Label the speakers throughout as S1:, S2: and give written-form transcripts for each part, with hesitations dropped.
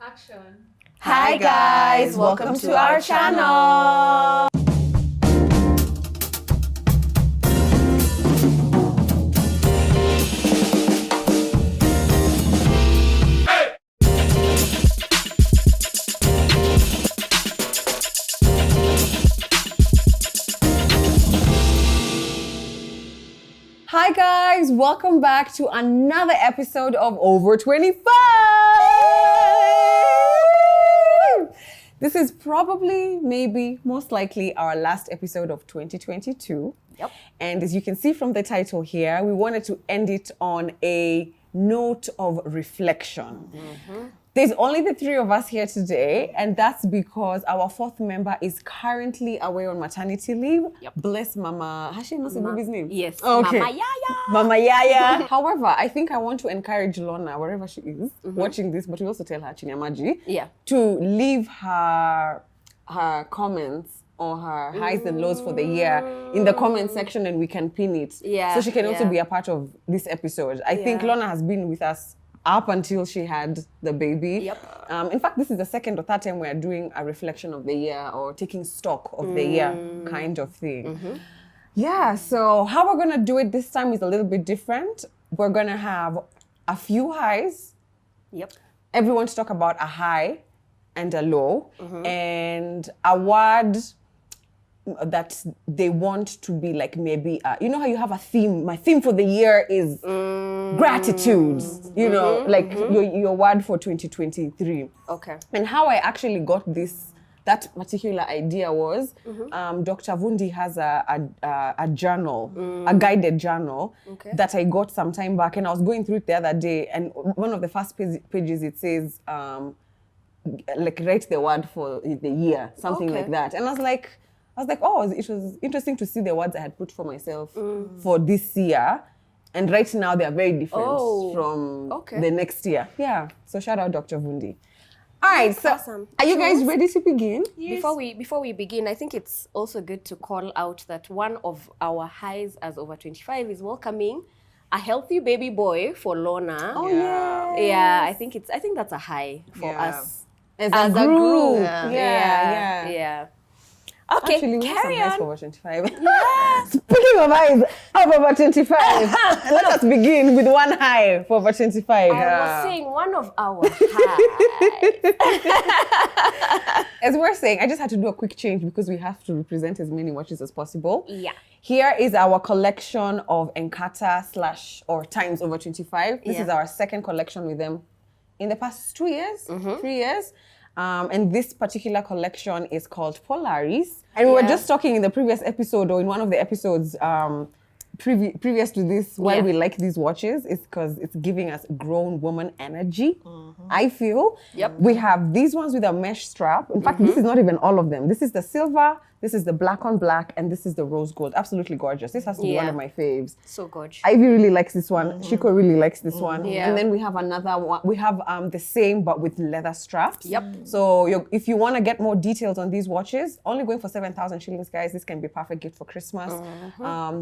S1: Action.
S2: Hi guys, welcome to our channel. Hi guys, welcome back to another episode of Over 25. This is probably, maybe, most likely our last episode of 2022.
S3: Yep.
S2: And as you can see from the title here, we wanted to end it on a note of reflection.
S3: Mm-hmm.
S2: There's only the three of us here today, and that's because our fourth member is currently away on maternity leave.
S3: Yep.
S2: Bless Mama. Has she not said baby's name?
S3: Yes.
S2: Okay.
S3: Mama Yaya.
S2: Mama Yaya. However, I think I want to encourage Lorna, wherever she is, watching this, but we also tell her, Chinyamaji,
S3: Yeah.
S2: to leave her comments or her highs and lows for the year in the comment section, and we can pin it.
S3: Yeah,
S2: So she can also
S3: yeah.
S2: be a part of this episode. I think
S3: Yeah.
S2: Lorna has been with us up until she had the baby.
S3: Yep.
S2: In fact, this is the second or third time we're doing a reflection of the year or taking stock of the year kind of thing. Yeah, so how we're gonna do it this time is a little bit different. We're gonna have a few highs,
S3: Yep.
S2: everyone to talk about a high and a low, and a word that they want to be like maybe, you know how you have a theme? My theme for the year is gratitude, you know, like your word for 2023.
S3: Okay.
S2: And how I actually got that particular idea was, Dr. Vundi has a journal, a guided journal
S3: Okay.
S2: that I got some time back, and I was going through it the other day, and one of the first pages it says, like write the word for the year, something
S3: Okay.
S2: like that. And I was like, oh, it was interesting to see the words I had put for myself for this year. And right now they are very different from
S3: okay.
S2: the next year. Yeah. So shout out Dr. Vundi. All right, so
S3: awesome.
S2: are you guys
S3: Jules?
S2: ready to begin?
S3: Before we begin, I think it's also good to call out that one of our highs as over 25 is welcoming a healthy baby boy for Lorna.
S2: Oh, yeah.
S3: Yeah, I think that's a high for
S2: Yeah.
S3: us
S2: As
S3: as
S2: a
S3: a
S2: group.
S3: group.
S2: Yeah.
S3: Yeah. Okay,
S2: Actually, we have some
S3: carry
S2: highs
S3: on.
S2: for over 25. Speaking of highs of over 25, let us begin with one high for over 25.
S3: I was saying one of our highs.
S2: As we're saying, I just had to do a quick change because we have to represent as many watches as possible.
S3: Yeah.
S2: Here is our collection of Encata / or times over 25. This
S3: Yeah.
S2: is our second collection with them in the past 2 years, 3 years. And this particular collection is called Polaris. And we were
S3: Yeah.
S2: just talking in the previous episode, or in one of the episodes previous to this, why
S3: Yeah.
S2: we like these watches is because it's giving us grown woman energy, I feel.
S3: Yep.
S2: We have these ones with a mesh strap. In fact, this is not even all of them. This is the silver, this is the black on black, and this is the rose gold. Absolutely gorgeous. This has to be one
S3: Yeah.
S2: of my faves.
S3: So gorgeous.
S2: Ivy really likes this one. Chico really likes this one.
S3: Yeah.
S2: And then we have another one. We have the same but with leather straps.
S3: Yep.
S2: So if you want to get more details on these watches, only going for 7,000 shillings, guys. This can be a perfect gift for Christmas.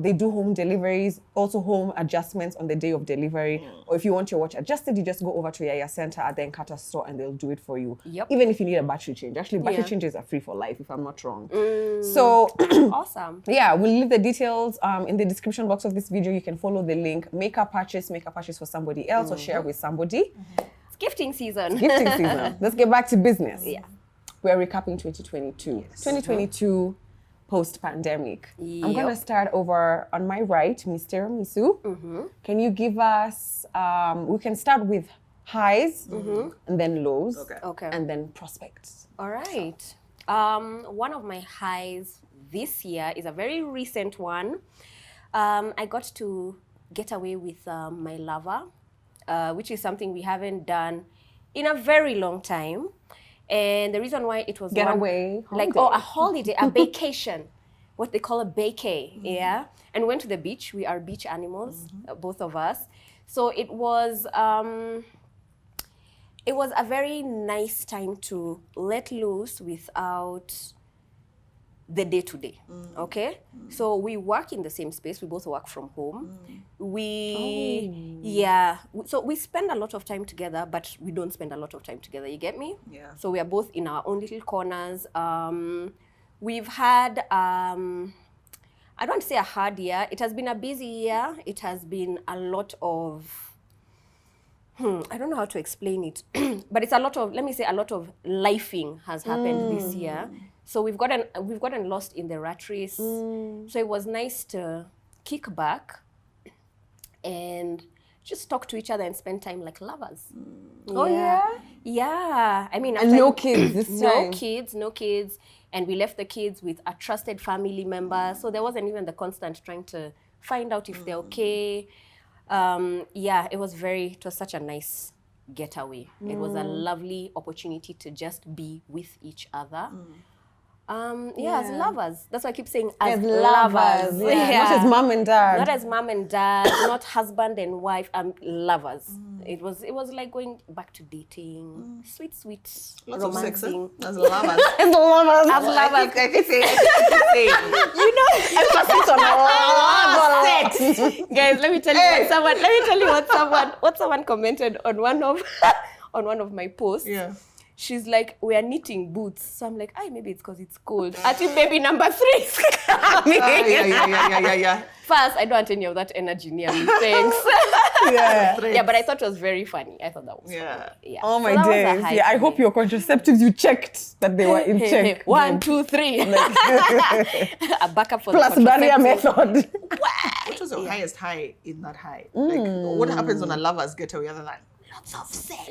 S2: They do home deliveries, also home adjustments on the day of delivery. Or if you want your watch adjusted, you just go over to Yaya Center at the Encata store and they'll do it for you.
S3: Yep.
S2: Even if you need a battery change. Actually, battery
S3: Yeah.
S2: changes are free for life, if I'm not wrong. So
S3: Awesome.
S2: yeah, we'll leave the details in the description box of this video. You can follow the link, make a purchase for somebody else or share with somebody.
S3: It's gifting season.
S2: Gifting season. Let's get back to business.
S3: Yeah.
S2: We're recapping 2022. 2022 post-pandemic. I'm going to
S3: Yep.
S2: start over on my right, Mr. Misu. Can you give us, we can start with highs and then lows
S3: Okay.
S2: and then prospects.
S3: All right. One of my highs this year is a very recent one. I got to get away with my lover, which is something we haven't done in a very long time. And the reason why it was
S2: Getaway,
S3: like
S2: holiday.
S3: a holiday, a vacation, what they call a vacay, yeah. And we went to the beach. We are beach animals, both of us. So it was a very nice time to let loose without the day to day. Okay, so we work in the same space. We both work from home. So we spend a lot of time together, but we don't spend a lot of time together. You get me?
S1: Yeah.
S3: So we are both in our own little corners. We've had I don't want to say a hard year. It has been a busy year. It has been a lot of I don't know how to explain it, but it's a lot of, let me say, a lot of lifing has happened this year. So we've gotten lost in the rat race. So it was nice to kick back and just talk to each other and spend time like lovers.
S2: Oh, yeah?
S3: Yeah. I mean,
S2: And no kids this time.
S3: No kids. And we left the kids with a trusted family member. So there wasn't even the constant trying to find out if they're okay. It was such a nice getaway. It was a lovely opportunity to just be with each other. As lovers. That's why I keep saying as lovers.
S2: Yeah. Not as mom and dad.
S3: Not as mom and dad, not husband and wife, lovers. It was like going back to dating. Sweet,
S1: Lots of sex,
S3: romancing.
S1: as lovers.
S2: As lovers.
S3: As lovers.
S1: I think
S2: Emphasis on sex.
S3: Guys, let me tell you what someone commented on one of my posts.
S1: Yeah.
S3: She's like, we are knitting boots. So I'm like, maybe it's because it's cold. Ati baby number 3 is coming.
S1: Yeah.
S3: First, I don't want any of that energy near me. Thanks.
S2: Yeah.
S3: But I thought it was very funny. I thought that was funny. Yeah.
S2: Oh my
S3: So that was a
S2: days.
S3: high
S2: Yeah, I
S3: for
S2: hope
S3: me.
S2: your contraceptives, you checked that they were in check.
S3: 1, 2, 3. A backup for
S2: Plus
S3: the
S2: barrier
S3: contraceptive.
S2: method.
S1: What was your highest high in that high? Like, what happens on a lover's getaway other than lots of sex?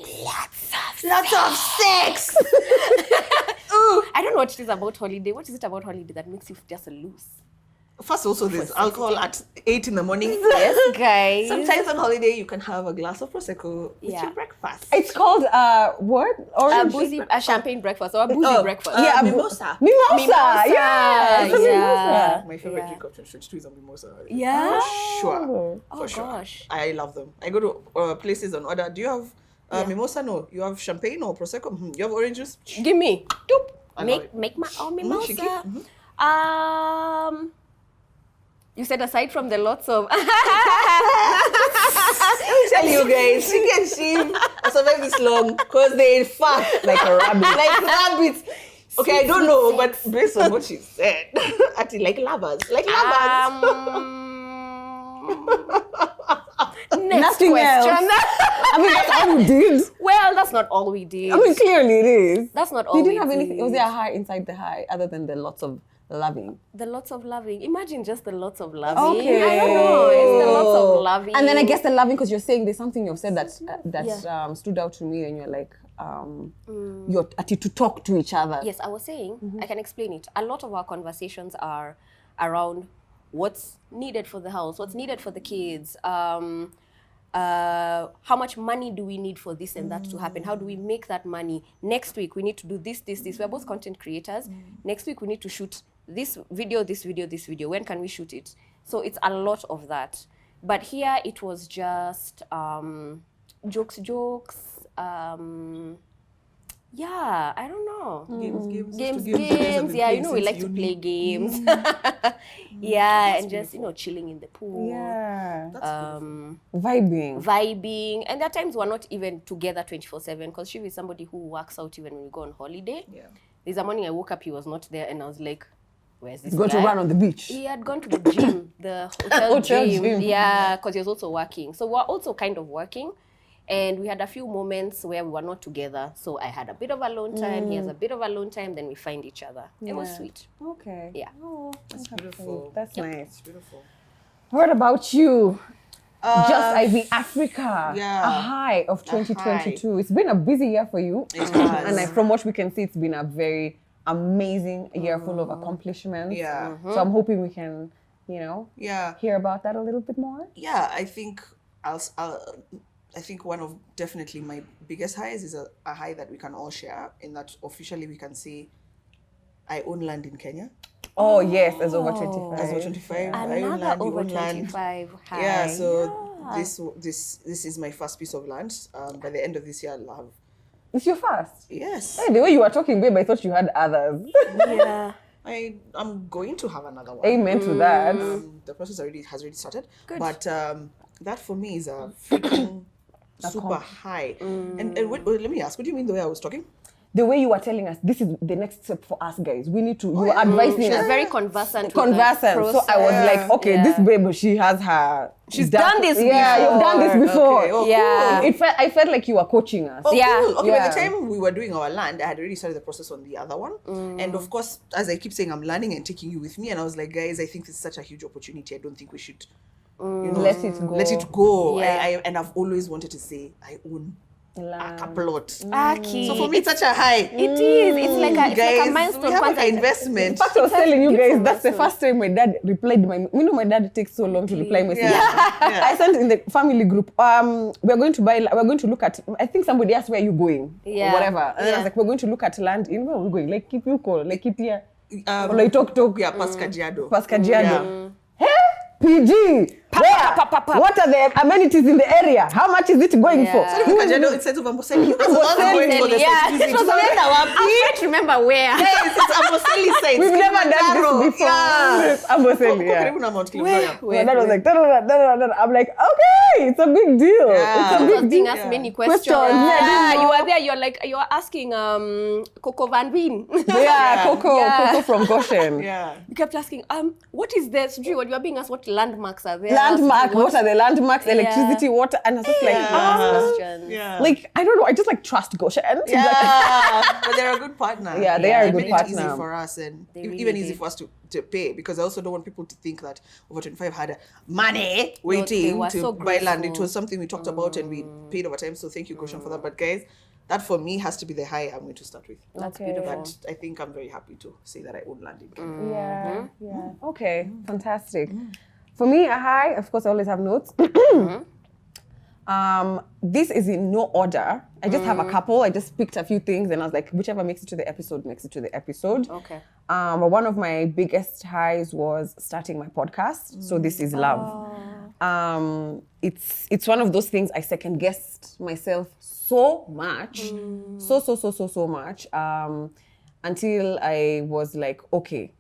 S3: I don't know what it is about holiday. What is it about holiday that makes you just loose?
S1: First, also, there's alcohol at 8 in the morning.
S3: Yes, guys.
S1: Sometimes on holiday, you can have a glass of Prosecco with
S3: Yeah.
S1: your breakfast.
S2: It's called, what? Orange?
S3: A champagne breakfast or a boozy breakfast.
S2: Yeah,
S1: mimosa.
S2: Mimosa. Yeah.
S3: Yeah.
S1: My favorite drink of 2022 is a mimosa.
S3: Yeah.
S1: Sure.
S3: Oh
S1: For sure.
S3: gosh.
S1: I love them. I go to places on order. Do you have mimosa? No. You have champagne or Prosecco? You have orange juice?
S3: Give me.
S1: Doop. I love it.
S3: Make my own mimosa.
S1: Shiki.
S3: You said aside from the lots of
S1: Let me tell you guys, Shiki and Shiv are surviving this long because they fuck like a rabbit. Like rabbits. Okay, I don't know, but based on what she said, actually, like lovers. Like lovers.
S3: Next
S2: Nothing
S3: question.
S2: else. I mean, that's all we did.
S3: Well, that's not all we did.
S2: I mean, clearly it is.
S3: That's not all
S2: You
S3: we
S2: didn't have
S3: did.
S2: anything. Was there a high inside the high other than the lots of loving?
S3: The lots of loving. Imagine just the lots of loving.
S2: Okay.
S3: I don't know. It's the lots of loving.
S2: And then I guess the loving, because you're saying there's something you've said that stood out to me, and you're like, you're to talk to each other.
S3: Yes, I was saying, I can explain it. A lot of our conversations are around what's needed for the house, what's needed for the kids, how much money do we need for this and that to happen? How do we make that money? Next week, we need to do this. We're both content creators. Next week, we need to shoot this video. When can we shoot it? So it's a lot of that. But here, it was just jokes. Yeah, I don't know. Games. Yeah, we like to play games. Yeah, and just, chilling in the pool.
S2: Yeah.
S3: Vibing. And there are times we're not even together 24/7 because she is somebody who works out even when we go on holiday.
S1: Yeah.
S3: There's a morning I woke up, he was not there, and I was like, where's this
S2: Go
S3: guy?
S2: to run on the beach.
S3: He had gone to the gym, the hotel gym. Yeah, because he was also working. So we're also kind of working. And we had a few moments where we were not together. So I had a bit of alone time, he has a bit of alone time, then we find each other. It was sweet.
S2: Okay.
S3: Yeah.
S2: Oh,
S1: That's beautiful.
S2: that's nice.
S1: It's beautiful.
S2: What about you? Just Ivy Africa.
S1: yeah.
S2: A high of 2022. It's been a busy year for you.
S1: It has.
S2: And from what we can see, it's been a very amazing year full of accomplishments.
S1: Yeah.
S2: So I'm hoping we can,
S1: Yeah.
S2: hear about that a little bit more.
S1: Yeah, I think I think one of definitely my biggest highs is a high that we can all share, in that officially we can say I own land in Kenya.
S2: Oh, yes, as over 25.
S1: As over 25. I own
S3: Another
S1: land, you
S3: over
S1: own land.
S3: 25 high.
S1: Yeah, so this is my first piece of land. By the end of this year, I'll have.
S2: It's your first.
S1: Yes.
S2: Hey, the way you were talking, babe, I thought you had others.
S3: Yeah.
S1: I'm going to have another one.
S2: Amen to that.
S1: The process has already started. But that for me is a freaking super high. And let me ask, what do you mean the way I was talking?
S2: The way you were telling us, this is the next step for us, guys. We need to. You were advising
S3: She's
S2: us.
S3: very conversant. with the
S2: So I was like, okay,
S3: Yeah.
S2: this babe, she has her.
S3: She's done this
S2: Yeah, you've done this before.
S1: Okay, oh,
S3: Yeah.
S2: It felt, I felt like you were coaching us.
S1: Oh,
S3: Yeah.
S1: cool. Okay, by
S2: Yeah.
S1: the time we were doing our land, I had already started the process on the other one. And of course, as I keep saying, I'm learning and taking you with me. And I was like, guys, I think this is such a huge opportunity. I don't think we should,
S2: Let it go.
S1: let it go.
S3: Yeah.
S1: And I've always wanted to say, I own
S2: Land.
S1: a plot.
S3: Aki.
S1: So for me, it's such a high.
S3: It is. It's like a
S1: Guys,
S3: milestone.
S1: we have like
S3: Kwanza,
S1: an investment.
S2: In fact, I was telling you
S3: beautiful
S2: guys, that's the
S3: milestone.
S2: first time my dad replied my dad takes so long to reply messages.
S1: Yeah.
S2: I sent in the family group, we're going to look at, I think somebody asked where you going,
S3: Yeah.
S2: or whatever. And I
S3: Yeah.
S2: was like, we're going to look at land, where are we going? Like, keep you call, like, keep here.
S1: Um,
S2: Or like, talk.
S1: Yeah, Pascagiado.
S2: Pascagiado. Hey, PG! Where? What are the amenities in the area? How much is it going
S3: Yeah.
S2: for?
S3: Sorry,
S1: Pascagiado, it's of Amboseli. That's what I'm going for the
S3: Yeah.
S1: site visit.
S3: So then I can't remember where.
S1: Yes, it's Amboseli site.
S2: We've never done this before.
S1: Yeah.
S2: Amboseli, yeah.
S1: Karibu na Mount Kilimanjaro.
S2: My dad was like, da-da-da-da-da-da. I'm like, okay, it's a big deal.
S1: Yeah.
S2: It's a
S3: I
S2: big
S3: was being
S2: deal.
S3: asked many
S2: Questions.
S3: questions.
S2: Yeah, I
S3: Yeah,
S2: didn't
S3: you
S2: know.
S3: are there. You're asking Coco Van Veen.
S2: Yeah, Coco,
S3: Yeah.
S2: Coco from Goshen.
S1: Yeah.
S3: You kept asking, what is this? You were being asked what landmarks are there.
S2: Landmark, what are the landmarks,
S3: Yeah.
S2: electricity, water, and I was just like,
S3: Questions.
S1: Yeah.
S2: like, I don't know, I just like trust Goshen.
S1: Yeah, but they're a good partner.
S2: Yeah, they are a
S1: They
S2: good
S1: made it easy
S2: partner.
S1: for us and
S3: really
S1: even easy
S3: did.
S1: for us to pay, because I also don't want people to think that Over 25 had money waiting
S3: were
S1: to
S3: so
S1: buy land. It
S3: grateful.
S1: was something we talked about and we paid over time. So thank you, Goshen, for that. But guys, that for me has to be the high I'm going to start with.
S3: That's
S2: Okay.
S3: beautiful.
S1: But I think I'm very happy to say that I own land in Kenya.
S2: Yeah, yeah. Okay, fantastic. For me, a high, of course, I always have notes. This is in no order. I just have a couple. I just picked a few things and I was like, whichever makes it to the episode, makes it to the episode.
S3: Okay.
S2: One of my biggest highs was starting my podcast. So this is love. It's one of those things I second guessed myself so much, so much, until I was like, okay,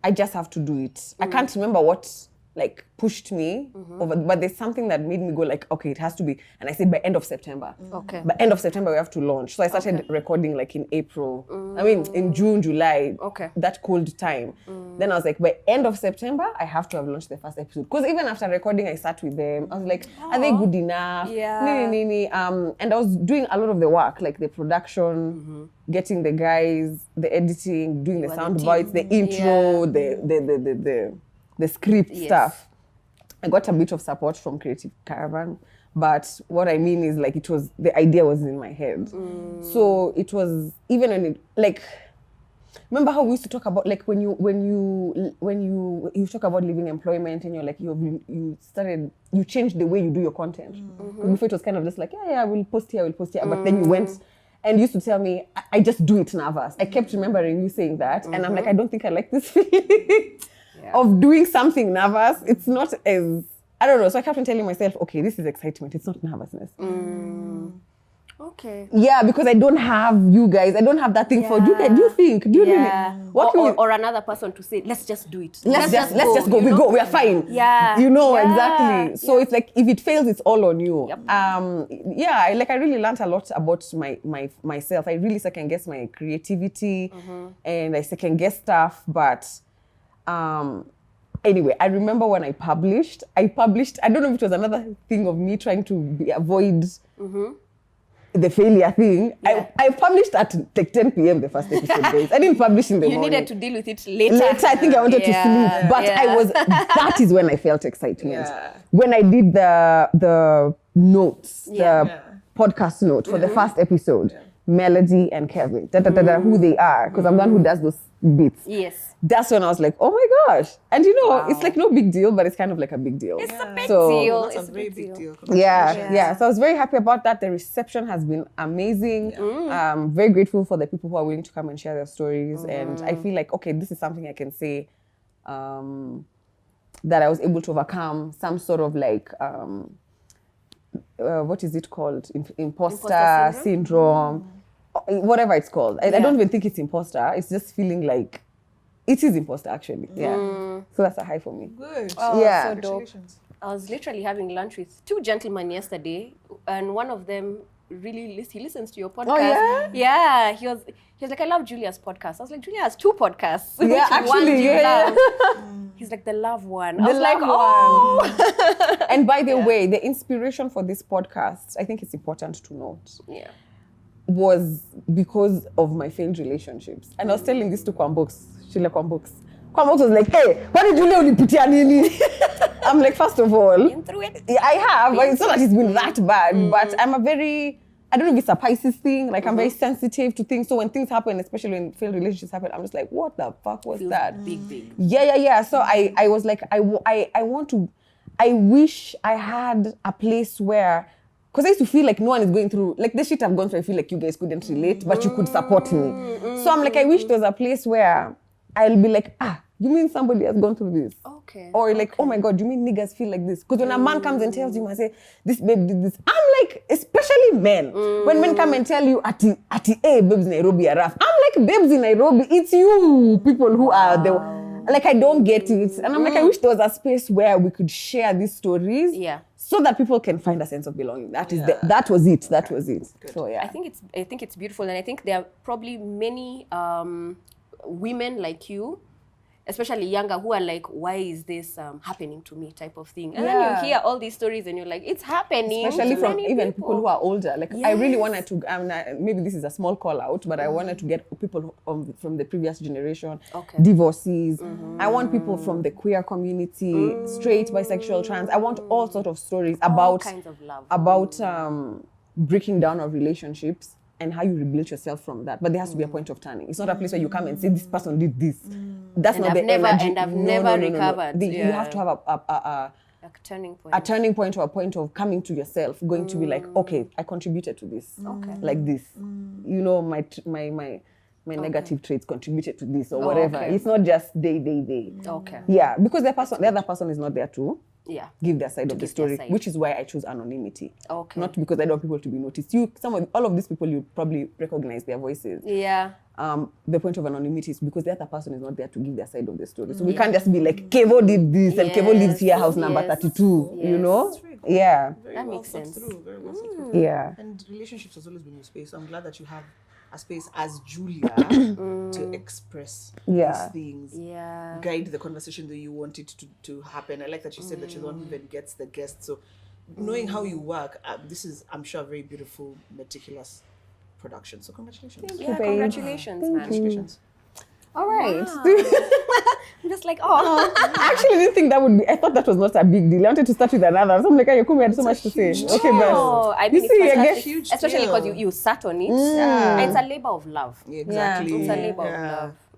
S2: I just have to do it. I can't remember what like pushed me over, but there's something that made me go like, okay, it has to be. And I said by end of September.
S3: Okay.
S2: By end of September we have to launch. So I started recording like in April. I mean in June, July.
S3: Okay.
S2: That cold time. Then I was like, by end of September I have to have launched the first episode. Because even after recording, I sat with them. I was like, are they good enough?
S3: Yeah.
S2: And I was doing a lot of the work, like the production, getting the guys, the editing, doing the
S3: were the
S2: sound
S3: team.
S2: bites, the intro, the script
S3: Yes.
S2: stuff. I got a bit of support from Creative Caravan, but what I mean is like the idea was in my head. So it was, even when it, like, remember how we used to talk about like when you talk about leaving employment and you're like you changed the way you do your content. Before it was kind of just like I will post here, but then you went and you used to tell me I just do it nervous. I kept remembering you saying that, and I'm like, I don't think I like this feeling of doing something nervous. It's not as, I don't know. So I kept on telling myself, okay, this is excitement. It's not nervousness.
S3: Okay.
S2: Yeah, because I don't have you guys. I don't have that thing for. Do you think? Do you
S3: Yeah.
S2: really? What can we-
S3: Or another person to say, let's just do it.
S2: Let's just go. We go. We are fine.
S3: Yeah.
S2: You know,
S3: Yeah.
S2: exactly. So it's like if it fails, it's all on you.
S3: Yep.
S2: Yeah. I really learned a lot about myself. I really second guess my creativity, and I second guess stuff. But anyway, I remember when I published. I don't know if it was another thing of me trying to avoid. The failure thing.
S3: Yeah.
S2: I published at like 10 p.m. the first episode, guys. I didn't publish in the
S3: You
S2: morning.
S3: needed to deal with it later.
S2: Later, I think I wanted to sleep, but that is when I felt excitement.
S1: Yeah.
S2: When I did the notes,
S3: Yeah.
S2: the podcast note for the first episode, Melody and Kevin, who they are, because I'm the one who does those bits.
S3: Yes.
S2: That's when I was like, oh my gosh. And you know, it's like no big deal, but it's kind of like a big deal.
S3: It's a big
S2: So-
S3: deal.
S1: That's
S3: It's
S1: a very big deal.
S2: Yeah. So I was very happy about that. The reception has been amazing. I'm very grateful for the people who are willing to come and share their stories. And I feel like, okay, this is something I can say that I was able to overcome some sort of like, what is it called? Imposter syndrome. Whatever it's called. I don't even think it's imposter. It's just feeling like It is imposter, actually. Yeah. So that's a high for me.
S1: Good.
S2: Yeah.
S3: So dope.
S1: Congratulations.
S3: I was literally having lunch with 2 gentlemen yesterday, and one of them he listens to your podcast.
S2: yeah?
S3: Yeah, he was like, I love Julia's podcast. I was like, Julia has 2 podcasts.
S2: Yeah,
S3: Which one do
S2: actually,
S3: you
S2: yeah.
S3: love? He's like, the love one. I was like,
S2: love
S3: oh.
S2: And by the way, the inspiration for this podcast, I think it's important to note,
S3: Yeah.
S2: was because of my failed relationships. And I was telling this to Kwambox, Sheila Kwambox. Kwambox was like, hey, what did Julia Uniputia Nini? I'm like, first of all,
S3: Been through it.
S2: yeah, I have. It's not that it's been that bad, but I'm a very, I don't know if it's a Pisces thing, like I'm very sensitive to things. So when things happen, especially when failed relationships happen, I'm just like, what the fuck was
S3: Feels
S2: that?
S3: big.
S2: Yeah. So I was like, I wish I had a place where, because I used to feel like no one is going through, like the shit I've gone through, I feel like you guys couldn't relate, but you could support me. So I'm like, I wish there was a place where I'll be like, you mean somebody has gone through this?
S3: Okay.
S2: Or like, oh my God, you mean niggas feel like this? Because when a man comes and tells you, I say, this babe did this. I'm like, especially men. When men come and tell you, ati, hey, babes in Nairobi are rough. I'm like, babes in Nairobi, it's you people who are the, like, I don't get it. And I'm like, I wish there was a space where we could share these stories.
S3: Yeah.
S2: So that people can find a sense of belonging. That is that was it. That was it.
S1: Good.
S2: So yeah.
S3: I think it's beautiful, and I think there are probably many women like you, especially younger, who are like, why is this happening to me, type of thing. And then
S2: Yeah.
S3: you hear all these stories and you're like, it's happening.
S2: Especially
S3: to
S2: from
S3: many
S2: even people who are older. Like I really
S3: Yes.
S2: wanted to, maybe this is a small call out, but I wanted to get people from the previous generation,
S3: Okay.
S2: divorcees. I want people from the queer community, straight, bisexual, trans. I want all sorts of stories
S3: all
S2: about
S3: kinds of love.
S2: breaking down of relationships and how you rebuild yourself from that. But there has to be a point of turning. It's not a place where you come and say, this person did this. That's
S3: And
S2: not
S3: I've
S2: the
S3: never-
S2: energy.
S3: and I've
S2: No,
S3: never
S2: no, no, no, no.
S3: recovered.
S2: You
S3: Yeah.
S2: have to have
S3: a turning point.
S2: a turning point or a point of coming to yourself, going to be like, okay, I contributed to this, like this. You know, my negative traits contributed to this or whatever.
S3: okay.
S2: It's not just they.
S3: Okay.
S2: Yeah, because the other person is not there to
S3: Yeah.
S2: give their side of the
S3: give their
S2: story,
S3: side.
S2: which is why I choose anonymity.
S3: Okay.
S2: Not because I don't want people to be noticed. All of these people, you probably recognize their voices.
S3: Yeah.
S2: The point of anonymity is because the other person is not there to give their side of the story. So we can't just be like, Kevo did this and Kevo lives here, house number
S3: Yes.
S2: 32, you
S3: Yes.
S2: know?
S1: That's very cool.
S2: Yeah.
S1: Very
S3: That
S1: well
S3: makes
S1: thought
S3: sense.
S1: through, very well thought through.
S2: Yeah.
S1: And relationships has always been your space. So I'm glad that you have a space as Julia to express
S2: Yeah.
S1: these things.
S3: Yeah.
S1: Guide the conversation that you want it to happen. I like that you said that you're the one who even gets the guests. So knowing how you work, this is, I'm sure, a very beautiful, meticulous production. So congratulations.
S3: Yeah,
S2: babe.
S3: congratulations, man.
S1: Congratulations.
S2: All right.
S3: I'm just like, oh.
S2: I actually didn't think that would be, I thought that was not a big deal. I wanted to start with another. So I'm like, Yakumi had so much to say.
S1: huge
S2: Okay,
S1: deal.
S2: but
S3: Oh, I
S2: you
S3: mean,
S2: see,
S3: it's
S2: I
S3: fantastic.
S2: guess,
S1: Huge
S3: Especially
S1: deal.
S3: because you sat on it.
S2: Yeah.
S3: And it's a labor of love.
S1: Yeah, exactly.
S3: It's a labor of
S1: Yeah.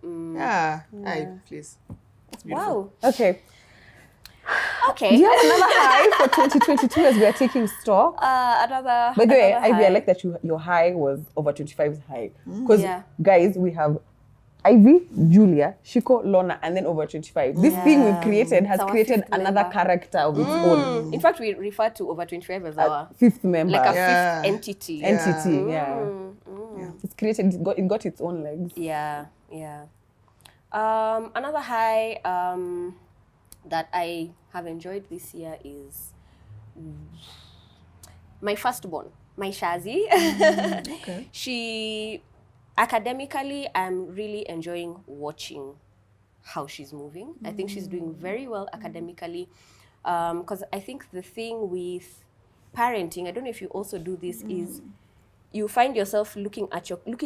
S3: love.
S1: Yeah. Aye, please. It's beautiful.
S3: Wow.
S2: okay.
S3: Okay.
S2: Do you have another high for 2022 as we are taking stock?
S3: Another.
S2: By the way,
S3: another
S2: Ivy, I
S3: high.
S2: like that your high was over 25's high. Because,
S3: Yeah.
S2: guys, we have Ivy, Julia, Shiko, Lorna, and then over 25. This thing we've created has
S3: It's our
S2: created
S3: fifth
S2: another
S3: member.
S2: character of its own.
S3: In fact, we refer to over 25 as our
S2: Fifth member.
S3: like a
S1: Yeah.
S3: fifth entity.
S2: entity. Yeah. It's created, it got its own legs.
S3: Yeah, yeah. Another high that I have enjoyed this year is my firstborn, my Shazi.
S1: Okay.
S3: She, academically, I'm really enjoying watching how she's moving. I think she's doing very well academically. Because I think the thing with parenting, I don't know if you also do this, is you find yourself looking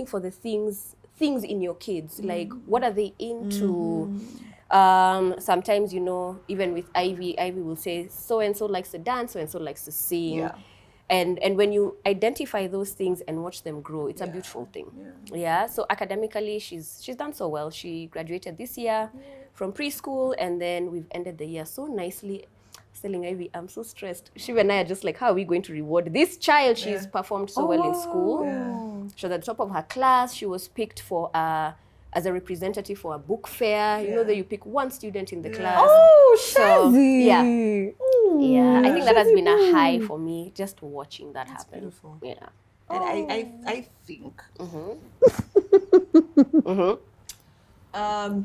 S3: for the things in your kids, like what are they into. Sometimes, you know, even with Ivy will say so and so likes to dance, so and so likes to sing.
S1: Yeah.
S3: And when you identify those things and watch them grow, it's a beautiful thing. Yeah. So academically, she's done so well. She graduated this year from preschool, and then we've ended the year so nicely. Telling Ivy, I'm so stressed. She and I are just like, how are we going to reward this child? She's performed so well in school. She was at the top of her class. She was picked for as a representative for a book fair. You know that you pick one student in the class.
S2: Oh,
S3: So,
S2: Shazi!
S3: yeah.
S2: Ooh.
S3: Yeah, I think that has been a high for me, just watching that happen.
S1: beautiful.
S3: Yeah.
S1: And I think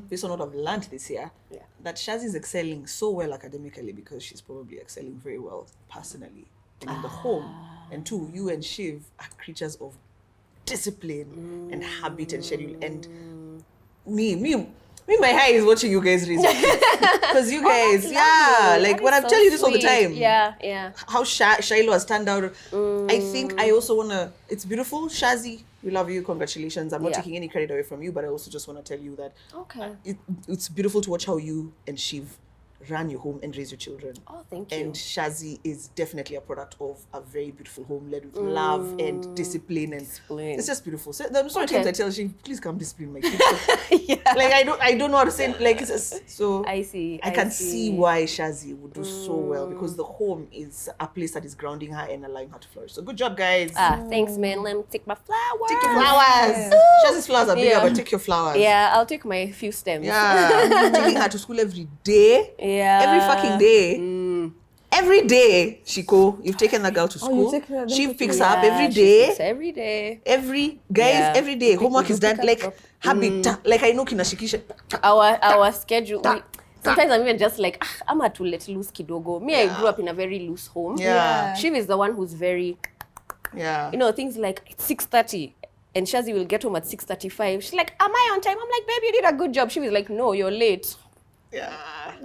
S1: Based on what I've learned this year,
S3: Yeah.
S1: that Shazzy is excelling so well academically because she's probably excelling very well personally and in the home. And two, you and Shiv are creatures of discipline and habit and schedule. And me, my high is watching you guys raise because you guys, like when I tell you this all the time.
S3: Yeah.
S1: How Shiloh has turned out. I think I also want to, it's beautiful. Shazzy, we love you. Congratulations. I'm not taking any credit away from you, but I also just want to tell you that
S3: Okay.
S1: it's beautiful to watch how you and Shiv run your home and raise your children.
S3: Oh, thank you.
S1: And Shazzy is definitely a product of a very beautiful home led with love and discipline. And it's just beautiful. So there are so many times I tell Shiv, please come discipline my kids. Like I don't know how to say it. Like it's just, so
S3: I see.
S1: I can see why Shazzy would do so well because the home is a place that is grounding her and allowing her to flourish. So good job, guys.
S3: Thanks, man. Let me take my flowers.
S1: Take your flowers. Shazzy's flowers are bigger, but take your flowers.
S3: Yeah, I'll take my few stems.
S1: Yeah. Taking her to school every day.
S3: Yeah.
S1: Every fucking day. Every day, Shiko, you've taken the girl to school.
S2: take her- them
S1: She
S2: to
S1: picks
S2: school.
S1: her up every
S3: she
S1: day.
S3: picks every day.
S1: Every day. Homework is done. Like habit. Like I know kinashikisha.
S3: Our schedule. Sometimes I'm even just like, I'm to let loose kidogo. Me, I grew up in a very loose home.
S1: Yeah.
S3: Shiv is the one who's very,
S1: Yeah.
S3: things like it's 6:30. And Shazzy will get home at 6:35. She's like, am I on time? I'm like, babe, you did a good job. She was like, no, you're late.
S1: Yeah.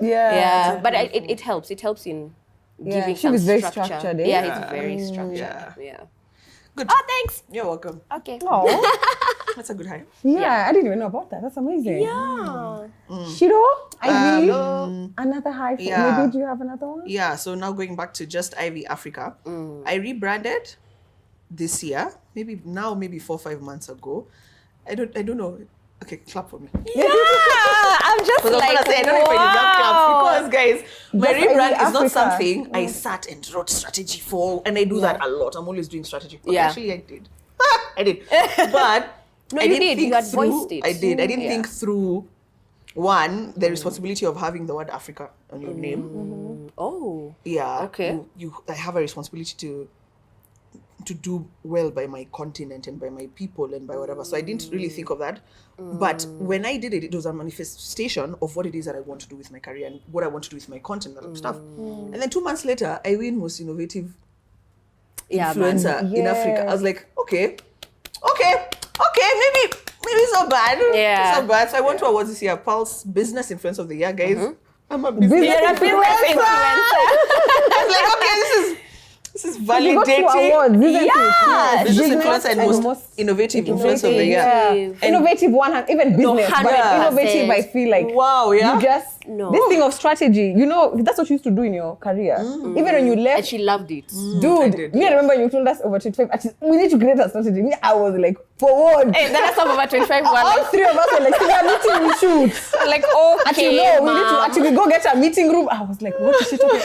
S3: Yeah, but it helps. It helps in giving
S2: She
S3: some
S2: was very
S3: structure.
S2: structured, eh?
S3: Yeah, he's very structured.
S1: Yeah.
S3: Yeah.
S1: Good.
S3: Oh, thanks.
S1: You're welcome.
S3: Okay.
S2: Oh,
S1: That's a good high.
S2: yeah, I didn't even know about that. That's amazing.
S3: Yeah.
S2: Shiro, Ivy,
S1: Hello.
S2: another high.
S1: Yeah.
S2: Maybe do you have another one?
S1: Yeah, so now going back to just Ivy Africa, I rebranded this year, maybe 4 or 5 months ago. I don't know. Okay, clap for me.
S3: Yeah, I'm just
S1: Because
S3: like,
S1: I don't know if I deserve claps because guys, my
S2: Just Ivy
S1: rebrand is not
S2: Africa.
S1: something I sat and wrote strategy for, and I do that a lot. I'm always doing strategy. Okay,
S3: Yeah.
S1: actually, I did. I did, but
S3: No,
S1: I
S3: you
S1: didn't
S3: did.
S1: think
S3: You had
S1: through-
S3: voiced it.
S1: I did. I didn't
S3: Yeah.
S1: think through one the responsibility of having the word Africa on your name.
S3: Oh.
S1: Yeah.
S3: Okay.
S1: I have a responsibility to do well by my continent and by my people and by whatever. So I didn't really think of that. But when I did it, it was a manifestation of what it is that I want to do with my career and what I want to do with my content and stuff. And then 2 months later, I win most innovative influencer in Africa. I was like, okay, maybe it's not bad.
S3: Yeah.
S1: It's not bad. So I won 2 awards this year. Pulse Business Influencer of the Year, guys. I'm a business
S2: Business
S1: influencer.
S2: influencer.
S1: I was like, okay, this is
S2: You got 2
S1: validating.
S2: awards, isn't it?
S3: Yeah.
S1: Business
S2: Business
S1: influencer and most innovative influencer of the year.
S3: Innovative.
S2: Innovative one, even business, but
S3: 100%.
S2: innovative, I feel like
S1: Wow, yeah.
S2: you just
S3: No.
S2: this thing of strategy. That's what you used to do in your career. Even when you
S3: And
S2: left,
S3: she loved it.
S2: dude.
S1: did,
S2: Me, I remember you told us over 25. We need to create a strategy. Me, I was like, forward.
S3: Hey, then I saw over 25 one.
S2: All 3 of us were like, "We are meeting, we shoot."
S3: Like, okay,
S2: Actually, no, we need to
S3: ma'am.
S2: actually go get a meeting room. I was like, what is she talking?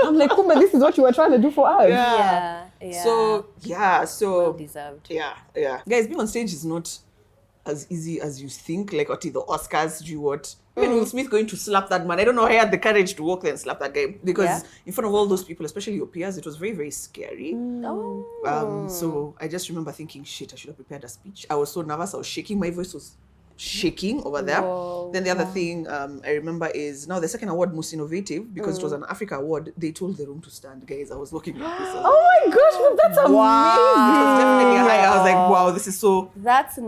S2: I'm like, Kumba, this is what you were trying to do for us.
S3: Yeah.
S1: So
S3: Well deserved.
S1: yeah. Guys, being on stage is not as easy as you think. Like, what the Oscars do what? Even Will Smith going to slap that man. I don't know how he had the courage to walk there and slap that guy because in front of all those people, especially your peers, it was very, very scary.
S3: Oh.
S1: So I just remember thinking, shit, I should have prepared a speech. I was so nervous. I was shaking. My voice was shaking over there.
S3: Whoa.
S1: Then the other thing I remember is now the second award, most innovative, because it was an Africa award. They told the room to stand, guys. I was looking like this. I was like,
S2: Oh my gosh, but that's amazing.
S1: definitely high. I was like, wow, this is so
S3: That's
S1: so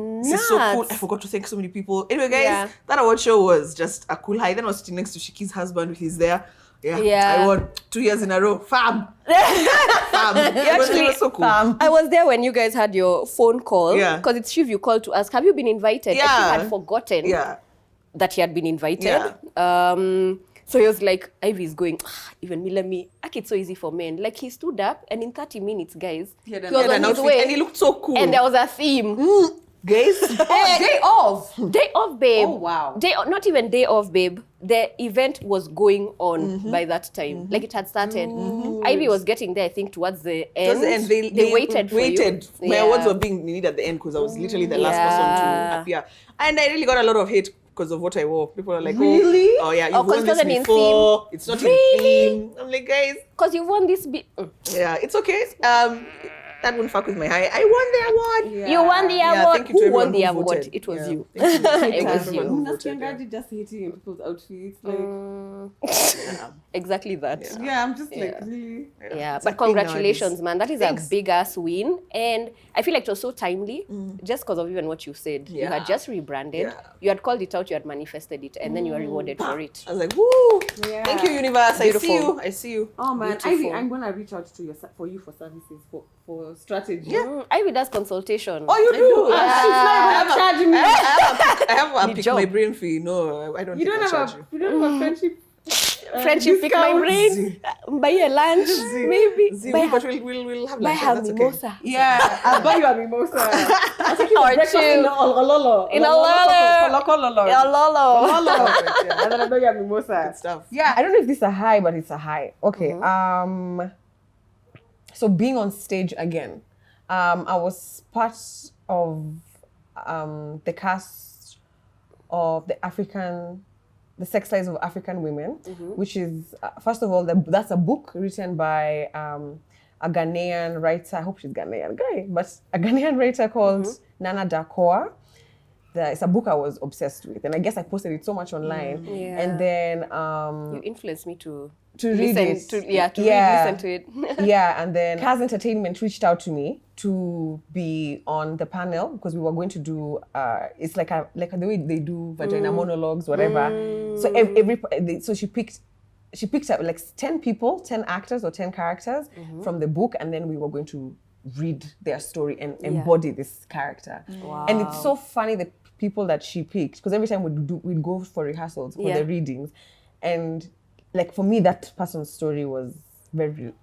S1: cool. I forgot to thank so many people. Anyway, guys,
S3: Yeah.
S1: that award show was just a cool high. Then I was sitting next to Shiki's husband, he's there. Yeah,
S3: Yeah.
S1: I won 2 years in a row. Fam. It was so cool.
S3: I was there when you guys had your phone call.
S1: Yeah.
S3: Because it's Shiv you called to ask, have you been invited? And
S1: Yeah.
S3: Shiv had forgotten
S1: Yeah.
S3: that he had been invited.
S1: Yeah.
S3: So he was like, Ivy is going, even me, let me. It's so easy for men. Like, he stood up and in 30 minutes, guys,
S1: He had
S3: he was on
S1: an
S3: his
S1: outfit
S3: way.
S1: and he looked so cool.
S3: And there was a theme.
S1: Guys,
S2: Day off.
S3: Day off, babe.
S2: Oh, wow.
S3: Not even day off, babe. The event was going on by that time. Like, it had started. Ivy was getting there, I think, towards the end.
S1: and they
S3: waited for you.
S1: My awards were being needed at the end because I was literally the last person to appear. And I really got a lot of hate because of what I wore. People are like,
S2: Really?
S1: oh yeah,
S3: Oh,
S1: you've
S3: 'cause
S1: worn
S3: it
S1: this
S3: wasn't in
S1: before. It's not
S3: Really?
S1: in theme. I'm like, guys,
S3: Because you won this bit.
S1: yeah, it's okay. that wouldn't fuck with my high. I won the award.
S3: You won the
S1: Yeah,
S3: award.
S1: thank you to
S3: Who won
S1: everyone
S3: the
S1: who
S3: award?
S1: voted.
S3: It was
S1: Yeah.
S3: you.
S1: Thank you.
S3: It was you.
S1: Everyone who
S2: That's
S1: voted,
S2: Kiangaji just hating in people's outfits. Like,
S3: Exactly that.
S2: yeah, I'm just like, really.
S3: Yeah,
S1: It's
S3: but
S1: a thing
S3: congratulations,
S1: nowadays.
S3: man. That is
S1: Thanks.
S3: a big ass win. And I feel like it was so timely just because of even what you said. You
S1: Yeah.
S3: had just rebranded,
S1: Yeah.
S3: you had called it out, you had manifested it, and then you were rewarded for it.
S1: I was like, woo!
S2: Yeah.
S1: Thank you, universe. I see
S3: Beautiful.
S1: you. I see you.
S2: Oh man,
S3: Beautiful.
S2: Ivy, I'm gonna reach out to you for you for services for strategy.
S3: Ivy does consultation.
S1: Oh, you do?
S2: She's not gonna charge me.
S1: I have a
S3: The
S1: pick
S3: job.
S1: my brain fee. No, I don't
S2: You
S1: think
S2: don't
S1: I'll
S2: have
S1: charge
S2: a you don't have a friendship.
S3: Friendship, pick my brain. Buy a lunch, maybe.
S1: Z,
S3: Buy
S1: but we'll have
S3: buy
S1: lunch.
S3: her
S1: That's okay.
S3: mimosa.
S2: Yeah, I'll buy you a mimosa. I'll take you
S3: Or
S2: to breakfast in
S3: two.
S2: Ololo.
S3: In Ololo. Lolo.
S1: Perfect, yeah.
S2: And then I'll buy you a mimosa.
S1: Good stuff.
S2: Yeah, I don't know if this is a high, but it's a high. Okay. So being on stage again, I was part of the cast of the Sex Lives of African Women, which is first of all that's a book written by a Ghanaian writer. I hope she's Ghanaian guy, but a Ghanaian writer called Nana Dakoa. It's a book I was obsessed with, and I guess I posted it so much online,
S3: Yeah.
S2: and then
S3: You influenced me to
S2: read
S3: listen
S2: it.
S3: to read, listen to it.
S2: Yeah, and then Kaz Entertainment reached out to me to be on the panel because we were going to do it's like the way they do vagina monologues, whatever. So so she picked up like 10 people, 10 actors or 10 characters from the book, and then we were going to read their story and embody this character.
S3: Wow.
S2: And it's so funny the people that she picked, because every time we'd go for rehearsals for the readings, and like for me that person's story was very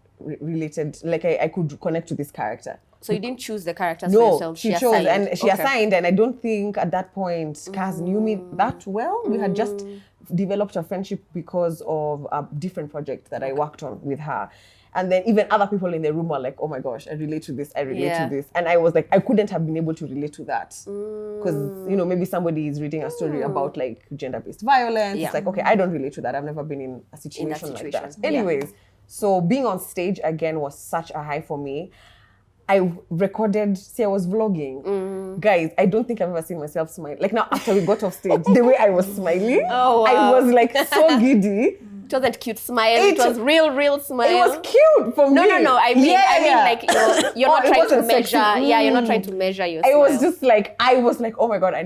S2: related. Like I could connect to this character.
S3: So you didn't choose the characters for
S2: No,
S3: yourself?
S2: she chose
S3: assigned.
S2: and she
S3: Okay.
S2: assigned, and I don't think at that point Kaz knew me that well. We had just developed a friendship because of a different project that I worked on with her. And then even other people in the room were like, oh my gosh, I relate to this, I relate
S3: Yeah.
S2: to this. And I was like, I couldn't have been able to relate to that. Because, maybe somebody is reading a story about like gender-based violence.
S3: Yeah.
S2: It's like, okay, I don't relate to that. I've never been in a situation like that.
S3: situation. Yeah.
S2: Anyways, so being on stage again was such a high for me. I recorded, I was vlogging. Guys, I don't think I've ever seen myself smile. Like now after we got off stage, the way I was smiling,
S3: Oh, wow.
S2: I was like so giddy.
S3: It wasn't cute smile. It was real smile.
S2: It was cute for me.
S3: No. I mean,
S2: Yeah.
S3: like you're
S2: Oh,
S3: not
S2: it
S3: trying to
S2: wasn't sexy.
S3: measure. Yeah, you're not trying to measure your
S2: I
S3: smile.
S2: was just like, oh my God, I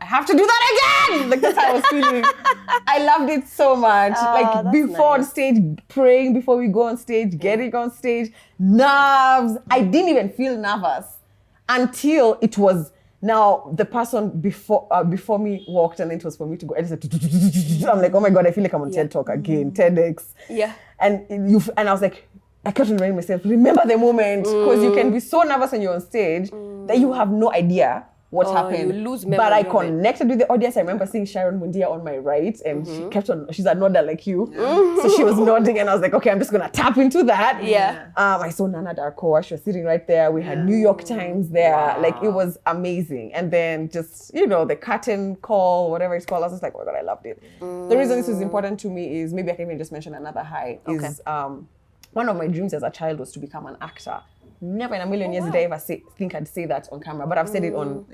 S2: have to do that again. Like that's how I was feeling. I loved it so much. Like
S3: that's
S2: before on
S3: nice.
S2: stage, praying before we go on stage, getting on stage, nerves. I didn't even feel nervous until it was now the person before me walked, and then it was for me to go. I just said, I'm like, oh my God, I feel like I'm on TED Talk again, TEDx.
S3: Yeah.
S2: And I was like, I kept reminding myself, remember the moment, because you can be so nervous when you're on stage that you have no idea what happened.
S3: you lose
S2: but I
S3: memory of it.
S2: connected with the audience. I remember seeing Sharon Mundia on my right, and she kept on. She's a nodder like you, so she was nodding, and I was like, okay, I'm just gonna tap into that.
S3: Yeah.
S2: I saw Nana Darkoa. She was sitting right there. We had New York Times there. Like it was amazing. And then just the curtain call, whatever it's called. I was just like, oh my God, I loved it. The reason this was important to me is maybe I can even just mention another high. Is one of my dreams as a child was to become an actor. Never in a million years did I ever think I'd say that on camera, but I've said it on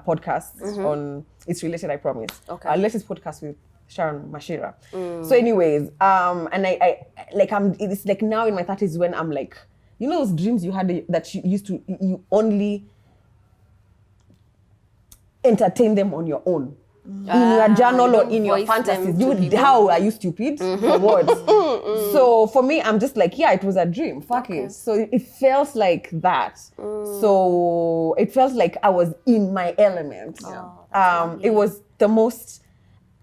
S2: podcasts. On It's Related, I promise.
S3: Okay.
S2: Our latest podcast with Sharon Mashira. So, anyways, and I it's like now in my 30s when I'm like, those dreams you had that you only entertain them on your own. In your journal
S3: you
S2: or
S3: don't
S2: in your
S3: voice them
S2: fantasies.
S3: to people.
S2: How are you stupid? For what? So for me, I'm just like, it was a dream. Fuck it. So it felt like that. So it felt like I was in my element. It was the most.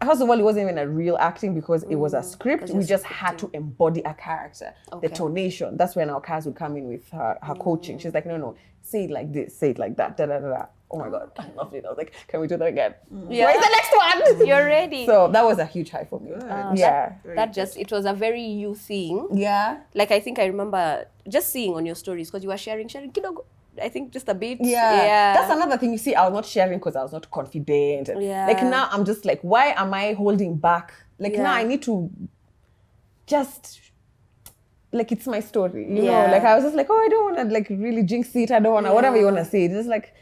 S2: First of all, it wasn't even a real acting because it was a script. We just had to embody a character. The tonation. That's when our Kaz would come in with her coaching. She's like, no, say it like this, say it like that, da da da da. Oh my God, I loved it. I was like, can we do that again?
S3: Yeah.
S2: Where's the next one?
S3: You're ready.
S2: So that was a huge high for me.
S3: It was a very you thing.
S2: Yeah.
S3: Like I think I remember just seeing on your stories because you were sharing kidogo. I think just a bit.
S2: Yeah. That's another thing. You see, I was not sharing because I was not confident.
S3: Yeah.
S2: Like now I'm just like, why am I holding back? Like now I need to just like it's my story, you
S3: Yeah.
S2: know. Like I was just like, oh, I don't want to like really jinx it. I don't want to whatever you want to say. It's just like,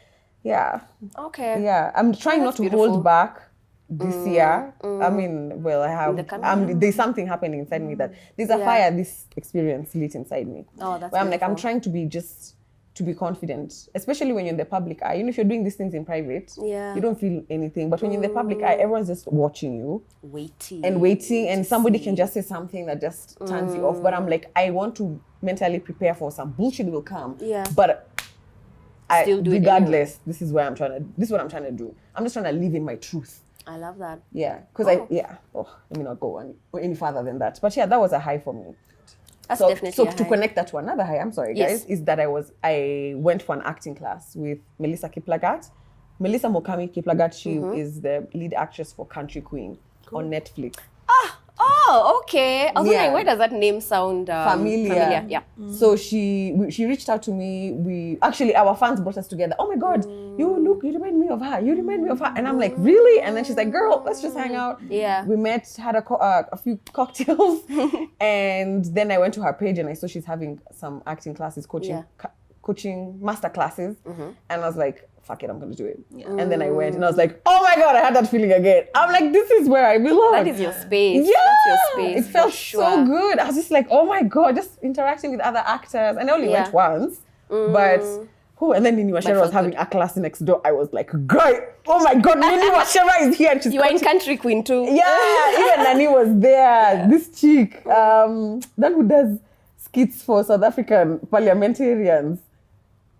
S2: yeah,
S3: Okay.
S2: yeah. I'm trying not
S3: that's
S2: to
S3: beautiful.
S2: hold back this year. I mean, well, I have.
S3: the coming
S2: There's something happening inside me that there's a
S3: Yeah.
S2: fire. This experience lit inside me.
S3: Oh, that's
S2: Where I'm like, I'm
S3: beautiful.
S2: trying to be just to be confident, especially when you're in the public eye. You know, if you're doing these things in private,
S3: Yeah.
S2: you don't feel anything. But when you're in the public eye, everyone's just watching you
S3: Waiting.
S2: and waiting, and somebody can just say something that just turns you off. But I'm like, I want to mentally prepare for some bullshit will come.
S3: Yeah.
S2: But
S3: Still do it
S2: regardless, this is what I'm trying to do. I'm just trying to live in my truth.
S3: I love that.
S2: Yeah, because let me not go any further than that. But yeah, that was a high for me.
S3: That's
S2: So,
S3: definitely
S2: so
S3: a
S2: to
S3: high.
S2: connect that to another high, I'm sorry guys,
S3: Yes.
S2: is that I went for an acting class with Melissa Kiplagat. Melissa Mokami Kiplagat, she is the lead actress for Country Queen on Netflix.
S3: Oh, okay. I was
S2: Yeah.
S3: wondering, why does that name sound
S2: Familiar.
S3: Yeah.
S2: So she reached out to me. We actually, our fans brought us together. Oh my God, you remind me of her. You remind me of her. And I'm like, really? And then she's like, girl, let's just hang out.
S3: Yeah.
S2: We met, had a few cocktails, and then I went to her page and I saw she's having some acting classes, coaching master classes, and I was like, fuck it, I'm gonna do it. And then I went and I was like, oh my God, I had that feeling again. I'm like, this is where I belong.
S3: That is your space.
S2: Yeah,
S3: That's your space.
S2: it
S3: for
S2: felt
S3: sure.
S2: so good. I was just like, oh my God, just interacting with other actors. And I only went once, but and then Nini Washera was
S3: felt
S2: having a class next door. I was like, great, oh my God, Nini Washera is here. And she's
S3: You are in
S2: coaching-
S3: Country Queen too.
S2: Yeah, even Nani was there. This chick, that who does skits for South African parliamentarians.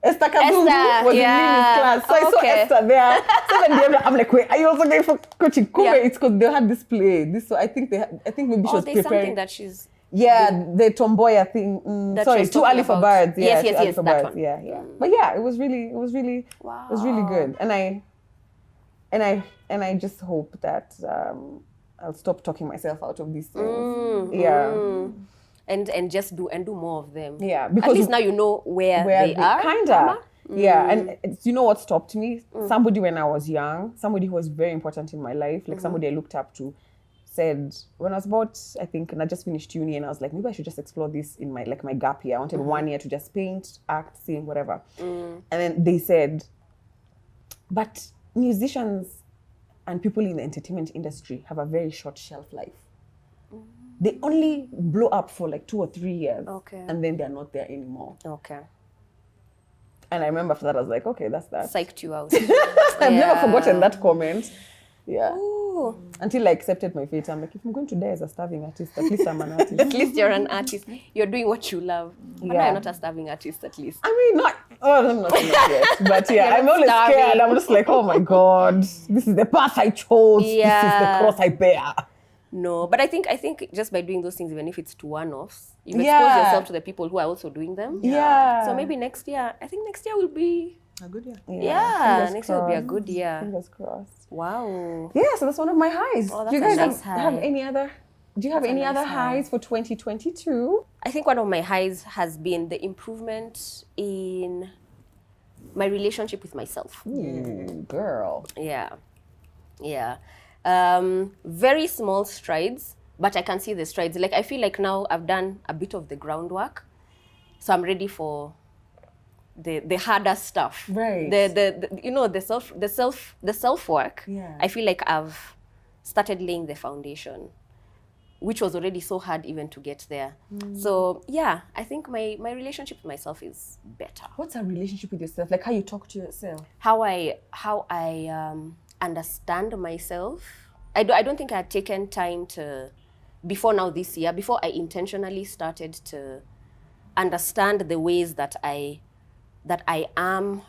S2: Esther Kazungu
S3: Esther,
S2: was
S3: yeah.
S2: in Nini's class. So I saw
S3: Okay.
S2: Esther there. So then I'm like, wait, are you also going for coaching? Kumbe,
S3: Yeah.
S2: it's because they had this play. So I think maybe she
S3: Oh,
S2: was
S3: there's
S2: preparing.
S3: something that she's.
S2: Yeah, the tomboya thing.
S3: That
S2: Sorry,
S3: she's
S2: too
S3: talking
S2: early for
S3: about.
S2: birds.
S3: Yes,
S2: Yeah,
S3: yes,
S2: too early
S3: yes,
S2: for
S3: that
S2: birds.
S3: one.
S2: Yeah. But yeah, it was really good. And I just hope that I'll stop talking myself out of these things. Yeah.
S3: And just do more of them.
S2: Yeah,
S3: At
S2: because
S3: least now you know where they are.
S2: kinda.
S3: Mama.
S2: Yeah, and you know what stopped me? Somebody when I was young, somebody who was very important in my life, like somebody I looked up to, said when I was about, I think, and I just finished uni, and I was like, maybe I should just explore this in my gap year. I wanted 1 year to just paint, act, sing, whatever. And then they said, but musicians and people in the entertainment industry have a very short shelf life. They only blow up for like 2 or 3 years,
S3: Okay.
S2: and then they're not there anymore.
S3: Okay.
S2: And I remember after that, I was like, okay, that's that.
S3: Psyched you out.
S2: I've never forgotten that comment. Yeah.
S3: Ooh.
S2: Until I accepted my fate. I'm like, if I'm going to die as a starving artist, at least I'm an artist.
S3: At least you're an artist. You're doing what you love. But now
S2: Yeah.
S3: you're not a starving artist, at least.
S2: I mean, I'm not yet. But yeah,
S3: You're
S2: I'm
S3: not
S2: always
S3: starving.
S2: scared. I'm just like, oh my God, this is the path I chose. This is the
S3: Yeah.
S2: cross I bear.
S3: No, but I think just by doing those things, even if it's to one-offs, you
S2: Yeah.
S3: expose yourself to the people who are also doing them.
S2: Yeah.
S3: So maybe next year, I think next year will be,
S1: A good year.
S2: Fingers
S3: next year will be a
S2: crossed.
S3: good year.
S2: Fingers crossed.
S3: Wow.
S2: Yeah, so that's one of my highs.
S3: Oh,
S2: Do you
S3: that's
S2: guys
S3: a nice
S2: have
S3: high.
S2: any other? Do you have
S3: That's a
S2: any
S3: nice
S2: other
S3: high.
S2: highs for 2022?
S3: I think one of my highs has been the improvement in my relationship with myself.
S2: Girl.
S3: Yeah. Very small strides, but I can see the strides. Like, I feel like now I've done a bit of the groundwork, so I'm ready for the harder stuff.
S2: Right.
S3: The self work.
S2: Yeah.
S3: I feel like I've started laying the foundation, which was already so hard even to get there. So yeah, I think my relationship with myself is better.
S2: What's a relationship with yourself? Like how you talk to yourself?
S3: How I understand myself. I don't think I had taken time to, before I intentionally started to understand the ways that I am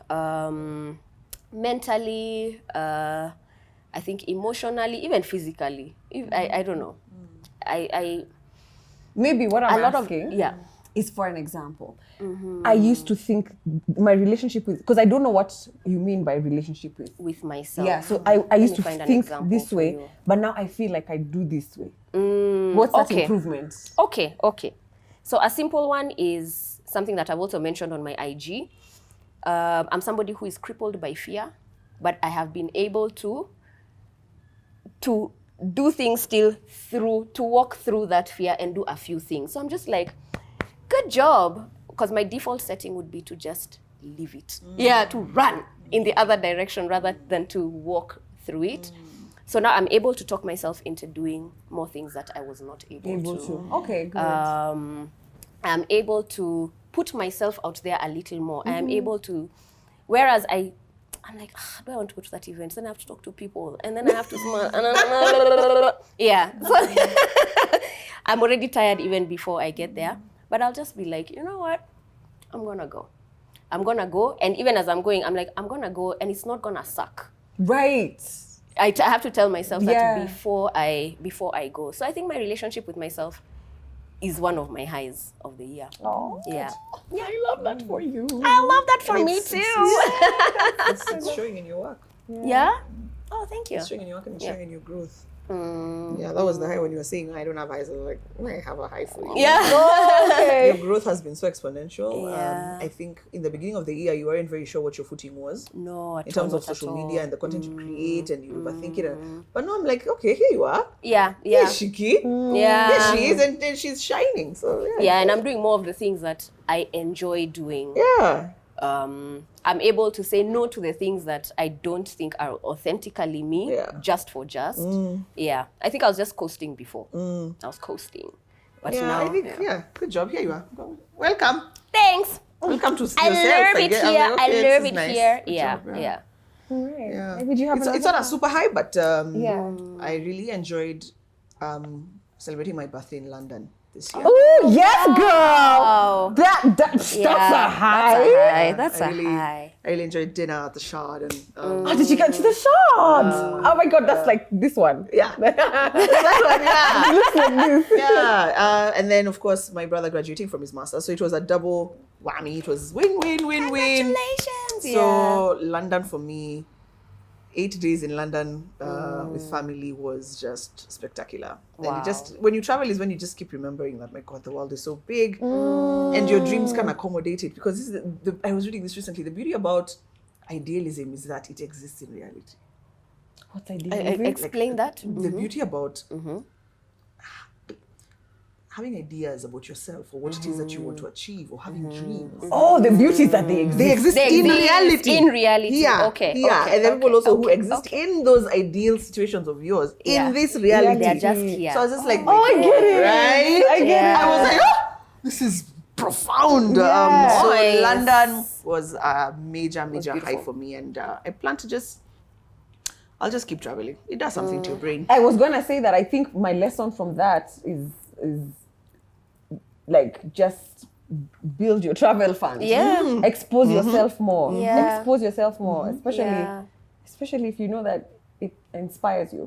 S3: mentally, I think emotionally, even physically. I don't know.
S2: Maybe what I'm
S3: A lot of-
S2: asking
S3: yeah.
S2: is for an example. I used to think my relationship with, because I don't know what you mean by relationship with.
S3: myself.
S2: Yeah, so I used
S3: me
S2: to
S3: find an
S2: think
S3: example
S2: this
S3: for
S2: way,
S3: you.
S2: but now I feel like I do this way. What's that
S3: okay.
S2: improvement?
S3: Okay. So a simple one is something that I've also mentioned on my IG. I'm somebody who is crippled by fear, but I have been able to do things to walk through that fear and do a few things. So I'm just like, good job. Because my default setting would be to just leave it. Yeah, to run in the other direction rather than to walk through it. So now I'm able to talk myself into doing more things that I was not able to.
S2: Okay, good.
S3: I'm able to put myself out there a little more. I am able to, whereas I'm like, do I want to go to that event? Then I have to talk to people, and then I have to smile. Yeah, so I'm already tired even before I get there. But I'll just be like, you know what? I'm gonna go. I'm gonna go, and even as I'm going, I'm like, I'm gonna go, and it's not gonna suck.
S2: Right.
S3: I have to tell myself that
S2: Yeah.
S3: before I go. So I think my relationship with myself is one of my highs of the year.
S2: Oh,
S3: Yeah.
S2: I love that for you.
S3: I love that for me
S1: It's-
S3: too.
S1: It's showing in your work.
S3: Yeah? Oh, thank you.
S1: It's showing in your work and it's
S3: Yeah.
S1: showing in your growth. Yeah, that was the high when you were saying I don't have highs. I was like, I have a high for you.
S3: Yeah.
S1: Your growth has been so exponential.
S3: Yeah.
S1: I think in the beginning of the year, you weren't very sure what your footing was
S3: No,
S1: in terms of social media and the content you create, and you overthink it. But now I'm like, okay, here you are.
S3: Yeah,
S1: Yeah,
S3: yeah.
S1: Shiki.
S3: Yeah.
S1: Here she is, and she's shining. So yeah.
S3: Yeah, and I'm doing more of the things that I enjoy doing.
S1: Yeah.
S3: I'm able to say no to the things that I don't think are authentically me,
S1: Yeah.
S3: just for just. Yeah, I think I was just coasting before. I was coasting, but
S1: Yeah,
S3: now.
S1: I think, good job. Here you are. Welcome.
S3: Thanks.
S1: Welcome to yourself.
S3: I love it
S1: guess. I'm
S3: here.
S1: like,
S3: I
S1: okay,
S3: love
S1: this
S3: it
S1: is nice.
S3: here.
S1: Good
S3: Yeah,
S1: job,
S3: yeah.
S2: Right.
S1: Yeah.
S2: Maybe do you have
S1: It's not a super high, but
S2: Yeah.
S1: I really enjoyed celebrating my birthday in London this year.
S2: Oh, yes, girl.
S3: Wow.
S2: That's a high.
S3: That's
S1: I
S3: a
S1: really,
S3: high.
S1: I really enjoyed dinner at the Shard and
S2: Oh, did you get to the shot? Oh my God, that's like this one.
S1: yeah, that one, yeah. And then of course my brother graduating from his master's, so it was a double whammy. It was win.
S3: Congratulations.
S1: So London for me, 8 days in London with family was just spectacular. And
S3: Wow.
S1: you just when you travel is when you just keep remembering that, my God, the world is so big, and your dreams can accommodate it. Because this is I was reading this recently. The beauty about idealism is that it exists in reality.
S2: What I did.
S3: Explain that.
S1: The beauty about having ideas about yourself or what it is that you want to achieve, or having dreams.
S2: Oh, the beauty is that they exist.
S1: They exist
S3: They
S1: in
S3: exist
S1: reality.
S3: in reality.
S1: Yeah.
S3: Okay,
S1: Yeah.
S3: okay,
S1: And then people
S3: okay,
S1: also who
S3: okay,
S1: exist
S3: okay.
S1: in those ideal situations of yours
S3: Yeah.
S1: in this reality.
S3: They're just here.
S1: So I was just like,
S2: Oh, I get it.
S1: Right?
S2: I get
S3: Yeah.
S2: it.
S1: I was like, oh, this is profound.
S2: Yeah.
S1: So
S3: Nice.
S1: London was a major high
S3: beautiful.
S1: for me, and I plan to I'll just keep traveling. It does something to your brain.
S2: I was gonna say that I think my lesson from that is like just build your travel fund.
S3: Yeah.
S2: Expose yourself more.
S3: Yeah.
S2: Expose yourself more,
S3: Yeah.
S2: especially if you know that it inspires you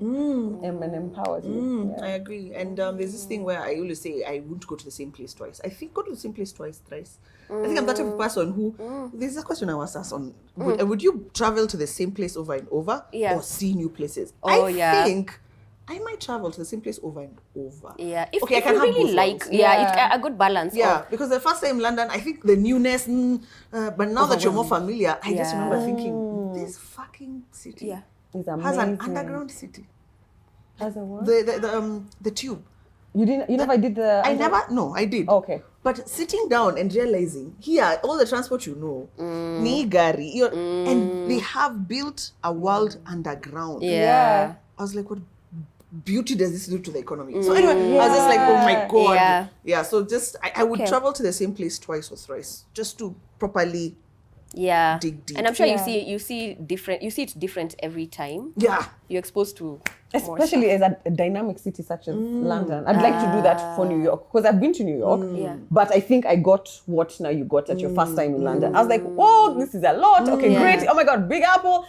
S2: and empowers you.
S1: I agree. And there's this thing where I always say I won't go to the same place twice. I think go to the same place twice, thrice. I think I'm that type of person who, there's a question I was asked on, would you travel to the same place over and over
S3: Yeah.
S1: or see new places?
S3: Oh,
S1: I
S3: yeah.
S1: think I might travel to the same place over and over.
S3: Yeah. If,
S1: Okay, I
S3: if
S1: can
S3: you
S1: have
S3: really
S1: both
S3: like,
S1: ones.
S3: a good balance.
S1: Yeah,
S3: Of,
S1: because the first time in London, I think the newness, but now that you're more familiar, I just remember thinking, this fucking city
S3: yeah.
S2: It's
S1: has an
S2: amazing.
S1: underground city.
S2: Has a what?
S1: The tube.
S2: You never did the.
S1: I did.
S2: Okay.
S1: But sitting down and realizing, here, all the transport ni gari, and they have built a world underground.
S3: Yeah.
S1: I was like, what beauty does this do to the economy? So anyway, I was just like, oh my God.
S3: Yeah.
S1: Yeah, so just, I would
S3: Okay.
S1: travel to the same place twice or thrice, just to properly,
S3: Yeah.
S1: Dig deep.
S3: And I'm sure
S2: Yeah.
S3: you see it different every time.
S1: yeah.
S3: You're exposed to more
S2: Especially as a dynamic city such as London. I'd like to do that for New York because I've been to New York.
S3: Yeah.
S2: But I think I got what now you got at your first time in London. I was like, whoa, this is a lot. Okay,
S3: Yeah.
S2: great. Oh my God, Big Apple.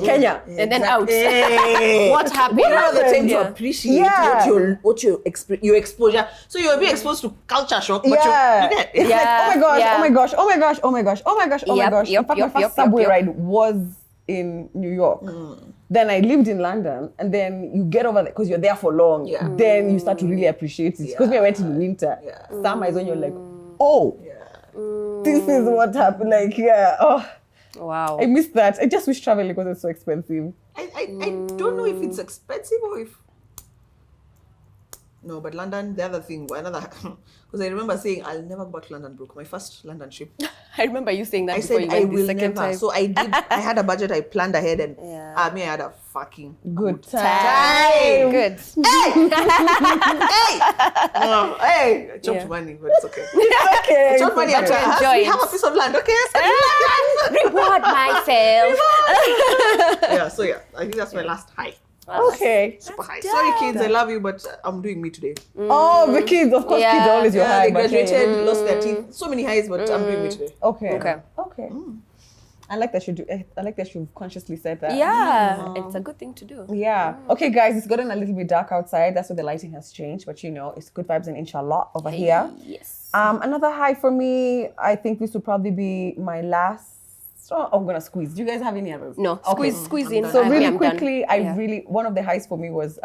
S2: Kenya.
S3: and then out.
S1: Hey.
S3: What happened?
S1: You don't have the time to
S3: Yeah.
S1: appreciate
S2: Yeah.
S1: your exposure. So you'll be exposed to culture shock, but
S2: Yeah.
S1: you get
S2: It's
S3: Yeah.
S2: like, oh my gosh,
S3: Yeah.
S2: oh my gosh, oh my gosh, oh my gosh, oh my gosh, oh my
S3: Yep,
S2: gosh.
S3: yep,
S2: In fact,
S3: yep,
S2: my
S3: yep,
S2: first subway
S3: yep.
S2: ride was in New York. Then I lived in London, and then you get over there because you're there for long.
S1: Yeah.
S2: Then you start to really appreciate it. Because we went in winter.
S1: Yeah.
S2: Summer is when you're like, oh, this is what happened. Like, yeah, oh,
S3: Wow.
S2: I missed that. I just wish traveling wasn't so expensive.
S1: I don't know if it's expensive or if No, but London, the other thing, another, because I remember saying, I'll never go back to London broke. My first London trip.
S3: I remember you saying that
S1: I
S3: before
S1: said,
S3: you
S1: I
S3: went the
S1: will
S3: second
S1: never.
S3: time.
S1: So I did, I had a budget, I planned ahead, and
S3: Yeah.
S1: I had a fucking
S2: Good
S1: time.
S2: time.
S3: Good.
S1: No, hey, I chopped
S3: Yeah.
S1: money, but it's okay.
S2: Okay.
S1: I chopped money after
S3: Enjoy
S1: we
S3: it.
S1: have a piece of land, okay?
S3: Reward myself.
S1: Yeah, so yeah, I think that's my last high.
S2: Okay.
S1: Super high. Sorry, kids, I love you, but I'm doing me today.
S2: Oh, the kids, of course, kids
S3: Yeah.
S2: are always your
S1: Yeah,
S2: high.
S1: they
S2: but
S1: graduated, lost their teeth. So many highs, but I'm doing me today.
S2: Okay.
S3: Okay.
S2: Okay. I like that you've consciously said that.
S3: Yeah, it's a good thing to do.
S2: Yeah. Okay, guys, it's gotten a little bit dark outside. That's why the lighting has changed. But it's good vibes and inshallah over here.
S3: Yes.
S2: Another high for me, I think this will probably be my last. Oh, I'm gonna squeeze. Do you guys have any others?
S3: No, squeeze in.
S2: So
S3: I'm
S2: really
S3: done.
S2: quickly,
S3: Yeah.
S2: one of the highs for me was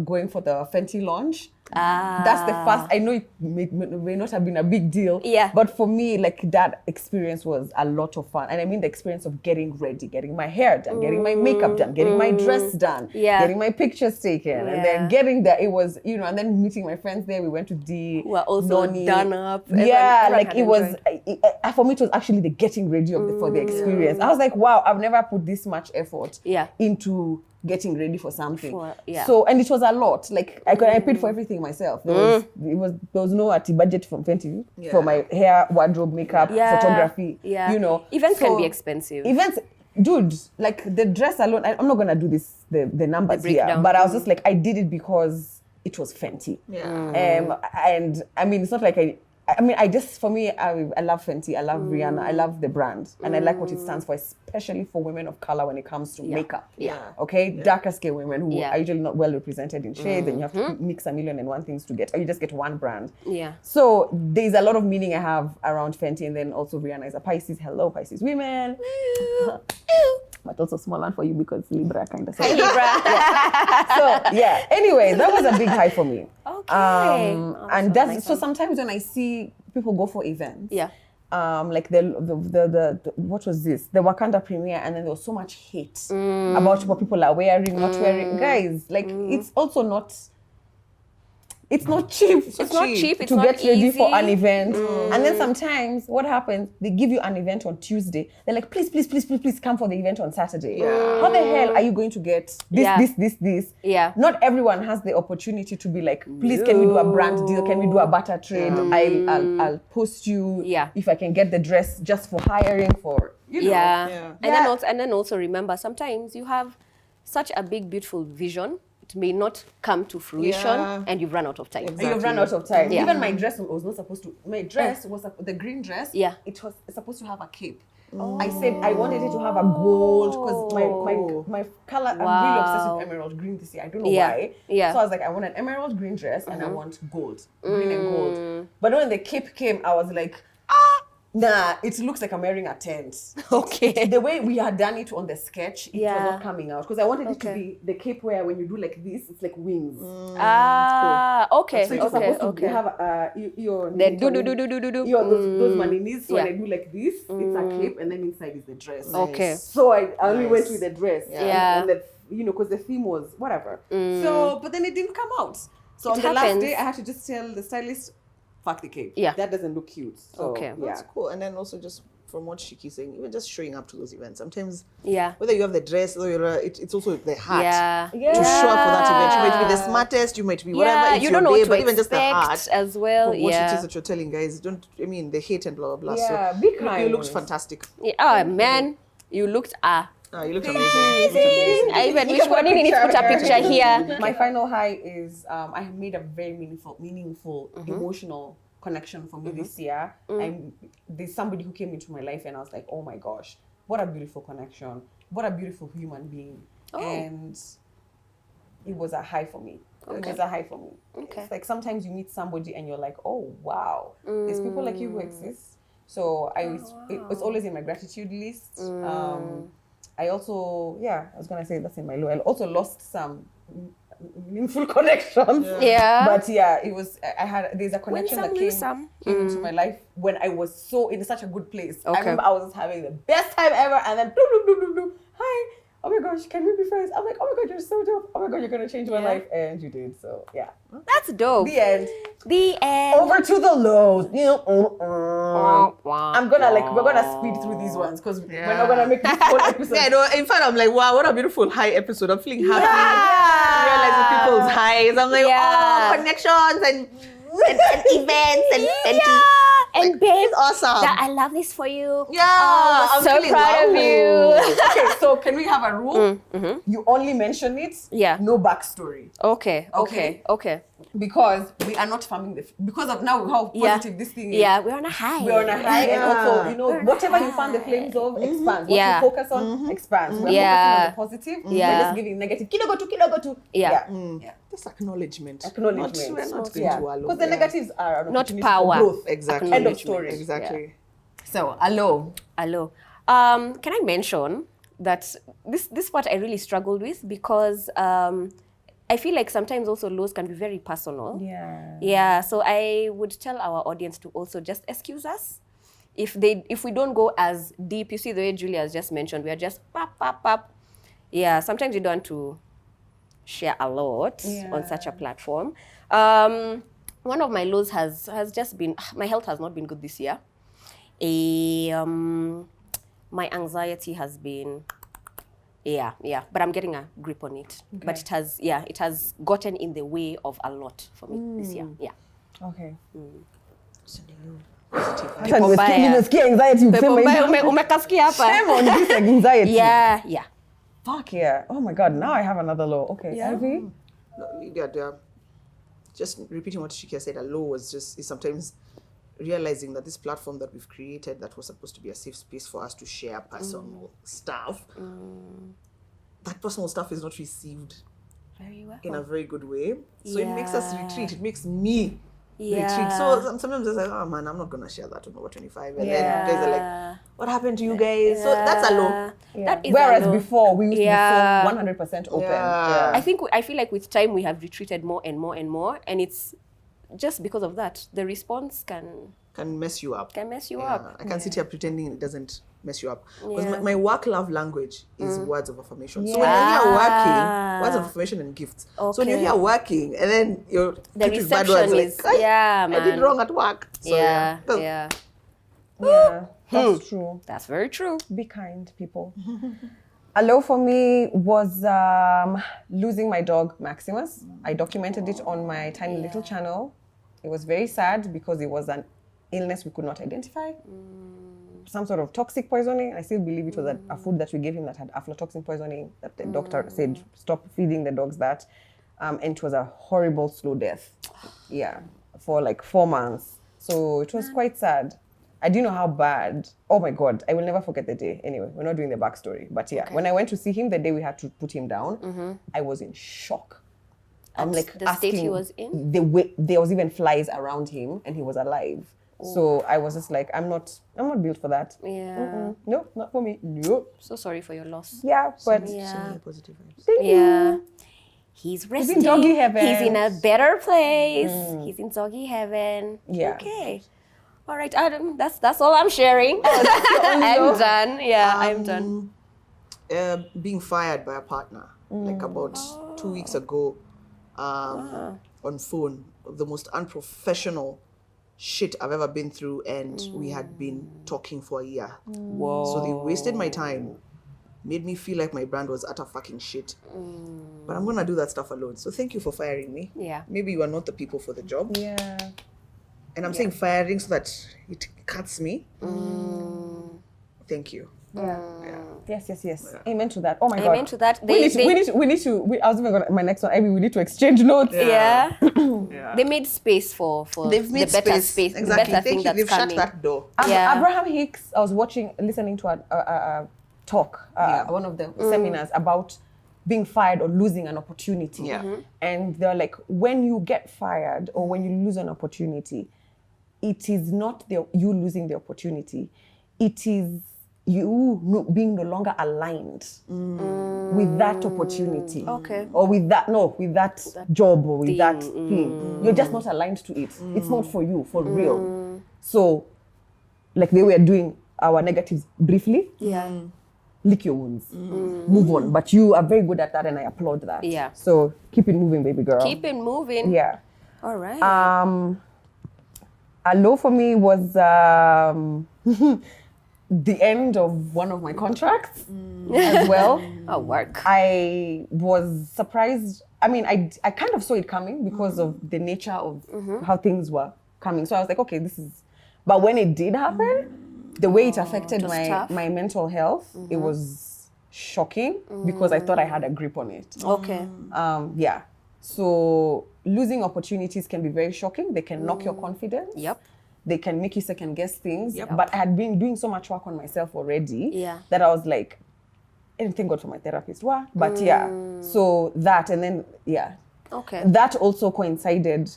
S2: going for the Fenty launch.
S3: Ah.
S2: That's the first. I know it may not have been a big deal.
S3: Yeah.
S2: But for me, like that experience was a lot of fun, and I mean the experience of getting ready, getting my hair done, getting my makeup done, getting my dress done,
S3: Yeah.
S2: getting my pictures taken, and
S3: Yeah.
S2: then getting there. It was and then meeting my friends there. We went to
S3: Who are also
S2: Noni.
S3: done up.
S2: Yeah,
S3: Everyone
S2: like
S3: had
S2: it was
S3: enjoyed.
S2: for me. It was actually the getting ready for the experience. I was like, wow, I've never put this much effort
S3: Yeah.
S2: into getting ready for something.
S3: Yeah.
S2: So and it was a lot. Like I paid for everything myself. There was no budget from Fenty for my hair, wardrobe, makeup,
S3: Yeah.
S2: photography.
S3: Yeah.
S2: So
S3: Events can be expensive.
S2: Events, dude, like the dress alone. I'm not gonna do the numbers here,
S3: breakdown.
S2: but I was just like, I did it because it was Fenty.
S1: Yeah.
S2: And I mean, it's not like for me, I love Fenty, I love Rihanna, I love the brand, and I like what it stands for, especially for women of color when it comes to makeup.
S3: Yeah.
S2: Okay, darker skin women who
S3: Yeah.
S2: are usually not well represented in shades, and you have to mix 1,000,001 things to get, or you just get one brand.
S3: Yeah.
S2: So there's a lot of meaning I have around Fenty, and then also Rihanna is a Pisces. Hello, Pisces women. But also small one for you because Libra kind of. So yeah. Anyway, that was a big high for me.
S3: Okay.
S2: And that's so sometimes when I see people go for events.
S3: Yeah.
S2: Like the what was this? The Wakanda premiere, and then there was so much hate about what people are wearing, not wearing. Guys, like it's also not. It's not cheap.
S3: It's not cheap. It's
S2: to
S3: not
S2: get ready for
S3: easy.
S2: an event. And then sometimes what happens, they give you an event on Tuesday. They're like, please come for the event on Saturday. How the hell are you going to get this?
S3: Yeah.
S2: Not everyone has the opportunity to be like, please, can we do a brand deal? Can we do a barter trade? I'll post you if I can get the dress just for hiring for,
S3: Yeah. And then also remember, sometimes you have such a big, beautiful vision. It may not come to fruition, and you've run out of time.
S2: And you've run out of time.
S3: Yeah.
S2: Even my dress was not supposed to. My dress was the green dress.
S3: Yeah.
S2: It was supposed to have a cape. I said I wanted it to have a gold because my color. I'm really obsessed with emerald green this year. I don't know why.
S3: Yeah.
S2: So I was like, I want an emerald green dress and I want gold, green and gold. But when the cape came, I was like, nah, it looks like I'm wearing a tent.
S3: Okay.
S2: The way we had done it on the sketch, it was
S3: Yeah.
S2: not coming out because I wanted it to
S3: Okay.
S2: be the cape where when you do like this, it's like wings.
S3: Okay.
S2: So it was supposed to have your
S3: The do.
S2: those maninis. So when
S3: Yeah.
S2: I do like this, it's a cape, and then inside is the dress.
S3: Okay.
S2: So I only went with the dress.
S3: Yeah.
S2: And because the theme was whatever. So, but then it didn't come out. So on the last
S3: happens.
S2: day, I had to just tell the stylist, fuck the cape.
S3: Yeah.
S2: That doesn't look cute. So,
S3: Okay.
S2: Yeah.
S1: That's cool. And then also just from what Shiki's saying, even just showing up to those events. Sometimes
S3: Yeah.
S1: whether you have the dress or it's also the heart.
S3: Yeah.
S1: To show up for that event. You might be the smartest, you might be whatever,
S3: Yeah,
S1: it's
S3: you
S1: your
S3: don't know
S1: day,
S3: what to
S1: but even just the heart
S3: expect as well.
S1: of what it is
S3: Yeah.
S1: that you're telling guys. The hate and blah, blah, blah.
S2: Yeah,
S1: so
S2: be
S1: you
S2: kind.
S1: looked fantastic.
S3: Oh man, you looked
S1: You looked amazing.
S3: I even wish one need to put a picture here.
S2: My final high is I made a very meaningful, emotional connection for me this year. There's somebody who came into my life and I was like, oh my gosh, what a beautiful connection. What a beautiful human being. And it was a high for me. It was a high for me.
S3: Okay.
S2: It's like sometimes you meet somebody and you're like, oh wow, there's people like you who exist. So it's always in my gratitude list. I also, I was gonna say that's in my low. I also lost some meaningful connections.
S3: Yeah.
S2: But it was. There's a connection that came into my life when I was so in such a good place. I
S3: Okay.
S2: remember I was having the best time ever, and then bloop, bloop, bloop, bloop, bloop. Hi, oh my gosh, can we be friends? I'm like, oh my God, you're so dope. Oh my God, you're going to change my life. And you did. So, yeah.
S3: That's dope.
S2: The end.
S3: The end.
S2: Over to the lows. I'm gonna we're gonna speed through these ones because we're not gonna make this whole episode.
S1: Yeah, no, in fact, I'm like, wow, what a beautiful high episode. I'm feeling happy. Realizing people's highs. I'm like, oh, connections and events and
S3: And babe,
S1: awesome.
S3: that I love this for you.
S1: Yeah,
S3: Oh,
S1: I'm
S3: so
S1: feeling
S3: proud of
S1: wow.
S3: you.
S2: Okay, so can we have a rule? You only mention it.
S3: Yeah.
S2: No backstory.
S3: Okay.
S2: Because we are not farming because of now how positive this thing is.
S3: Yeah, we're on a high.
S2: We're on a high, and also, you know,
S3: We're on a
S2: whatever you
S3: high.
S2: fan the flames of expands. What
S3: Yeah.
S2: you focus on expands. We're
S3: Yeah.
S2: focusing on the positive.
S3: Yeah.
S2: We're just giving negative. Kilogo to.
S3: Yeah.
S1: Just acknowledgement.
S2: Acknowledgement.
S1: We're not going
S2: Yeah.
S1: to allow.
S2: Because the negatives are an
S3: Not
S2: opportunity
S3: power.
S2: for growth.
S1: Exactly.
S2: End of story.
S1: Exactly.
S2: So, hello.
S3: Hello. Can I mention that this part I really struggled with because I feel like sometimes also lows can be very personal.
S2: Yeah.
S3: Yeah, so I would tell our audience to also just excuse us if we don't go as deep. You see the way Julia has just mentioned, we are just pop. Yeah, sometimes you don't want to share a lot on such a platform. One of my lows has just been, my health has not been good this year. My anxiety has been, but I'm getting a grip on it. Okay. But it has gotten in the way of a lot for me this year. Yeah.
S2: Okay.
S3: Umekasikia hapa.
S2: Shame on this anxiety.
S3: Yeah.
S2: Fuck yeah. Oh my God, now I have another low. Okay, Ivy?
S1: No, just repeating what Shikia said, a low is sometimes realizing that this platform that we've created that was supposed to be a safe space for us to share personal stuff, that personal stuff is not received
S3: very well
S1: in a very good way. So it makes us retreat. It makes me
S3: Yeah.
S1: retreat. So sometimes it's like, oh man, I'm not gonna share that on over 25. And then guys are like, what happened to you guys? So that's a low.
S2: Yeah.
S3: That is
S2: Whereas
S3: a low.
S2: before we used to be so 100% open.
S1: Yeah.
S3: I feel like with time we have retreated more and more and more, and it's just because of that the response
S1: Can mess you up.
S3: mess you
S1: Yeah,
S3: up.
S1: I can't sit here pretending it doesn't mess you up. Because my work love language is words of affirmation. So when you hear working, words of affirmation and gifts. So when you hear working and then you're
S3: The
S1: treated with bad words,
S3: reception is
S1: like,
S3: man.
S1: I did wrong at work. So,
S3: Yeah,
S2: that's true.
S3: that's very true.
S2: Be kind, people. A low for me was losing my dog, Maximus. I documented it on my tiny little channel. It was very sad because it was an illness we could not identify. Some sort of toxic poisoning. I still believe it was a food that we gave him that had aflatoxin poisoning that the doctor said, stop feeding the dogs that. And it was a horrible slow death. Yeah, for like 4 months. So it was quite sad. I didn't know how bad. Oh my God, I will never forget the day. Anyway, we're not doing the backstory. But when I went to see him, the day we had to put him down, I was in shock. I'm like
S3: the state he was in?
S2: The way there was even flies around him and he was alive. So I was just like, I'm not built for that.
S3: Yeah.
S2: No, not for me. No.
S3: So sorry for your loss.
S2: Yeah, but
S1: So many positive vibes.
S2: thank
S3: Yeah.
S2: you.
S3: He's resting.
S2: doggy heaven.
S3: He's in a better place. He's in doggy heaven.
S2: Yeah.
S3: Okay. All right, Adam. That's all I'm sharing. I'm done. Yeah, I'm done.
S1: Being fired by a partner, like about 2 weeks ago, on phone, the most unprofessional shit I've ever been through, and we had been talking for a year.
S3: Whoa.
S1: So they wasted my time, made me feel like my brand was utter fucking shit. But I'm gonna do that stuff alone. So thank you for firing me.
S3: Yeah.
S1: Maybe you are not the people for the job.
S2: Yeah.
S1: And I'm saying firing so that it cuts me. Thank you.
S2: Yes. Amen to that. Oh my God.
S3: Amen to that.
S2: We need to. I was even going to, my next one, Ivy, we need to exchange notes.
S3: Yeah. They made space for
S1: They've made
S3: the better
S1: space.
S3: space,
S1: Exactly.
S3: the better
S1: Thank
S3: thing
S1: you.
S3: that's
S1: They've
S3: coming.
S1: shut that door.
S3: Yeah.
S2: Abraham Hicks, I was listening to a talk, one of the seminars about being fired or losing an opportunity.
S1: Yeah.
S2: And they're like, when you get fired or when you lose an opportunity, it is not you losing the opportunity. It is you being no longer aligned with that opportunity.
S3: Okay.
S2: Or with that job or with that thing. You're just not aligned to it. It's not for you, for real. So, like they were doing our negatives briefly.
S3: Yeah.
S2: lick your wounds, move on. But you are very good at that, and I applaud that.
S3: Yeah.
S2: So keep it moving, baby girl.
S3: Keep it moving.
S2: Yeah.
S3: All right.
S2: A low for me was the end of one of my contracts as well.
S3: Oh, work.
S2: I was surprised. I mean, I kind of saw it coming because of the nature of how things were coming. So I was like, okay, this is. But when it did happen, the way it affected
S3: it was tough.
S2: my mental health, it was shocking because I thought I had a grip on it.
S3: Okay.
S2: Yeah. So losing opportunities can be very shocking. They can knock your confidence.
S3: Yep.
S2: They can make you second guess things.
S1: Yep.
S2: But I had been doing so much work on myself already
S3: Yeah.
S2: that I was like, and thank God for my therapist. Wow. But yeah, so that, and then, yeah.
S3: Okay.
S2: That also coincided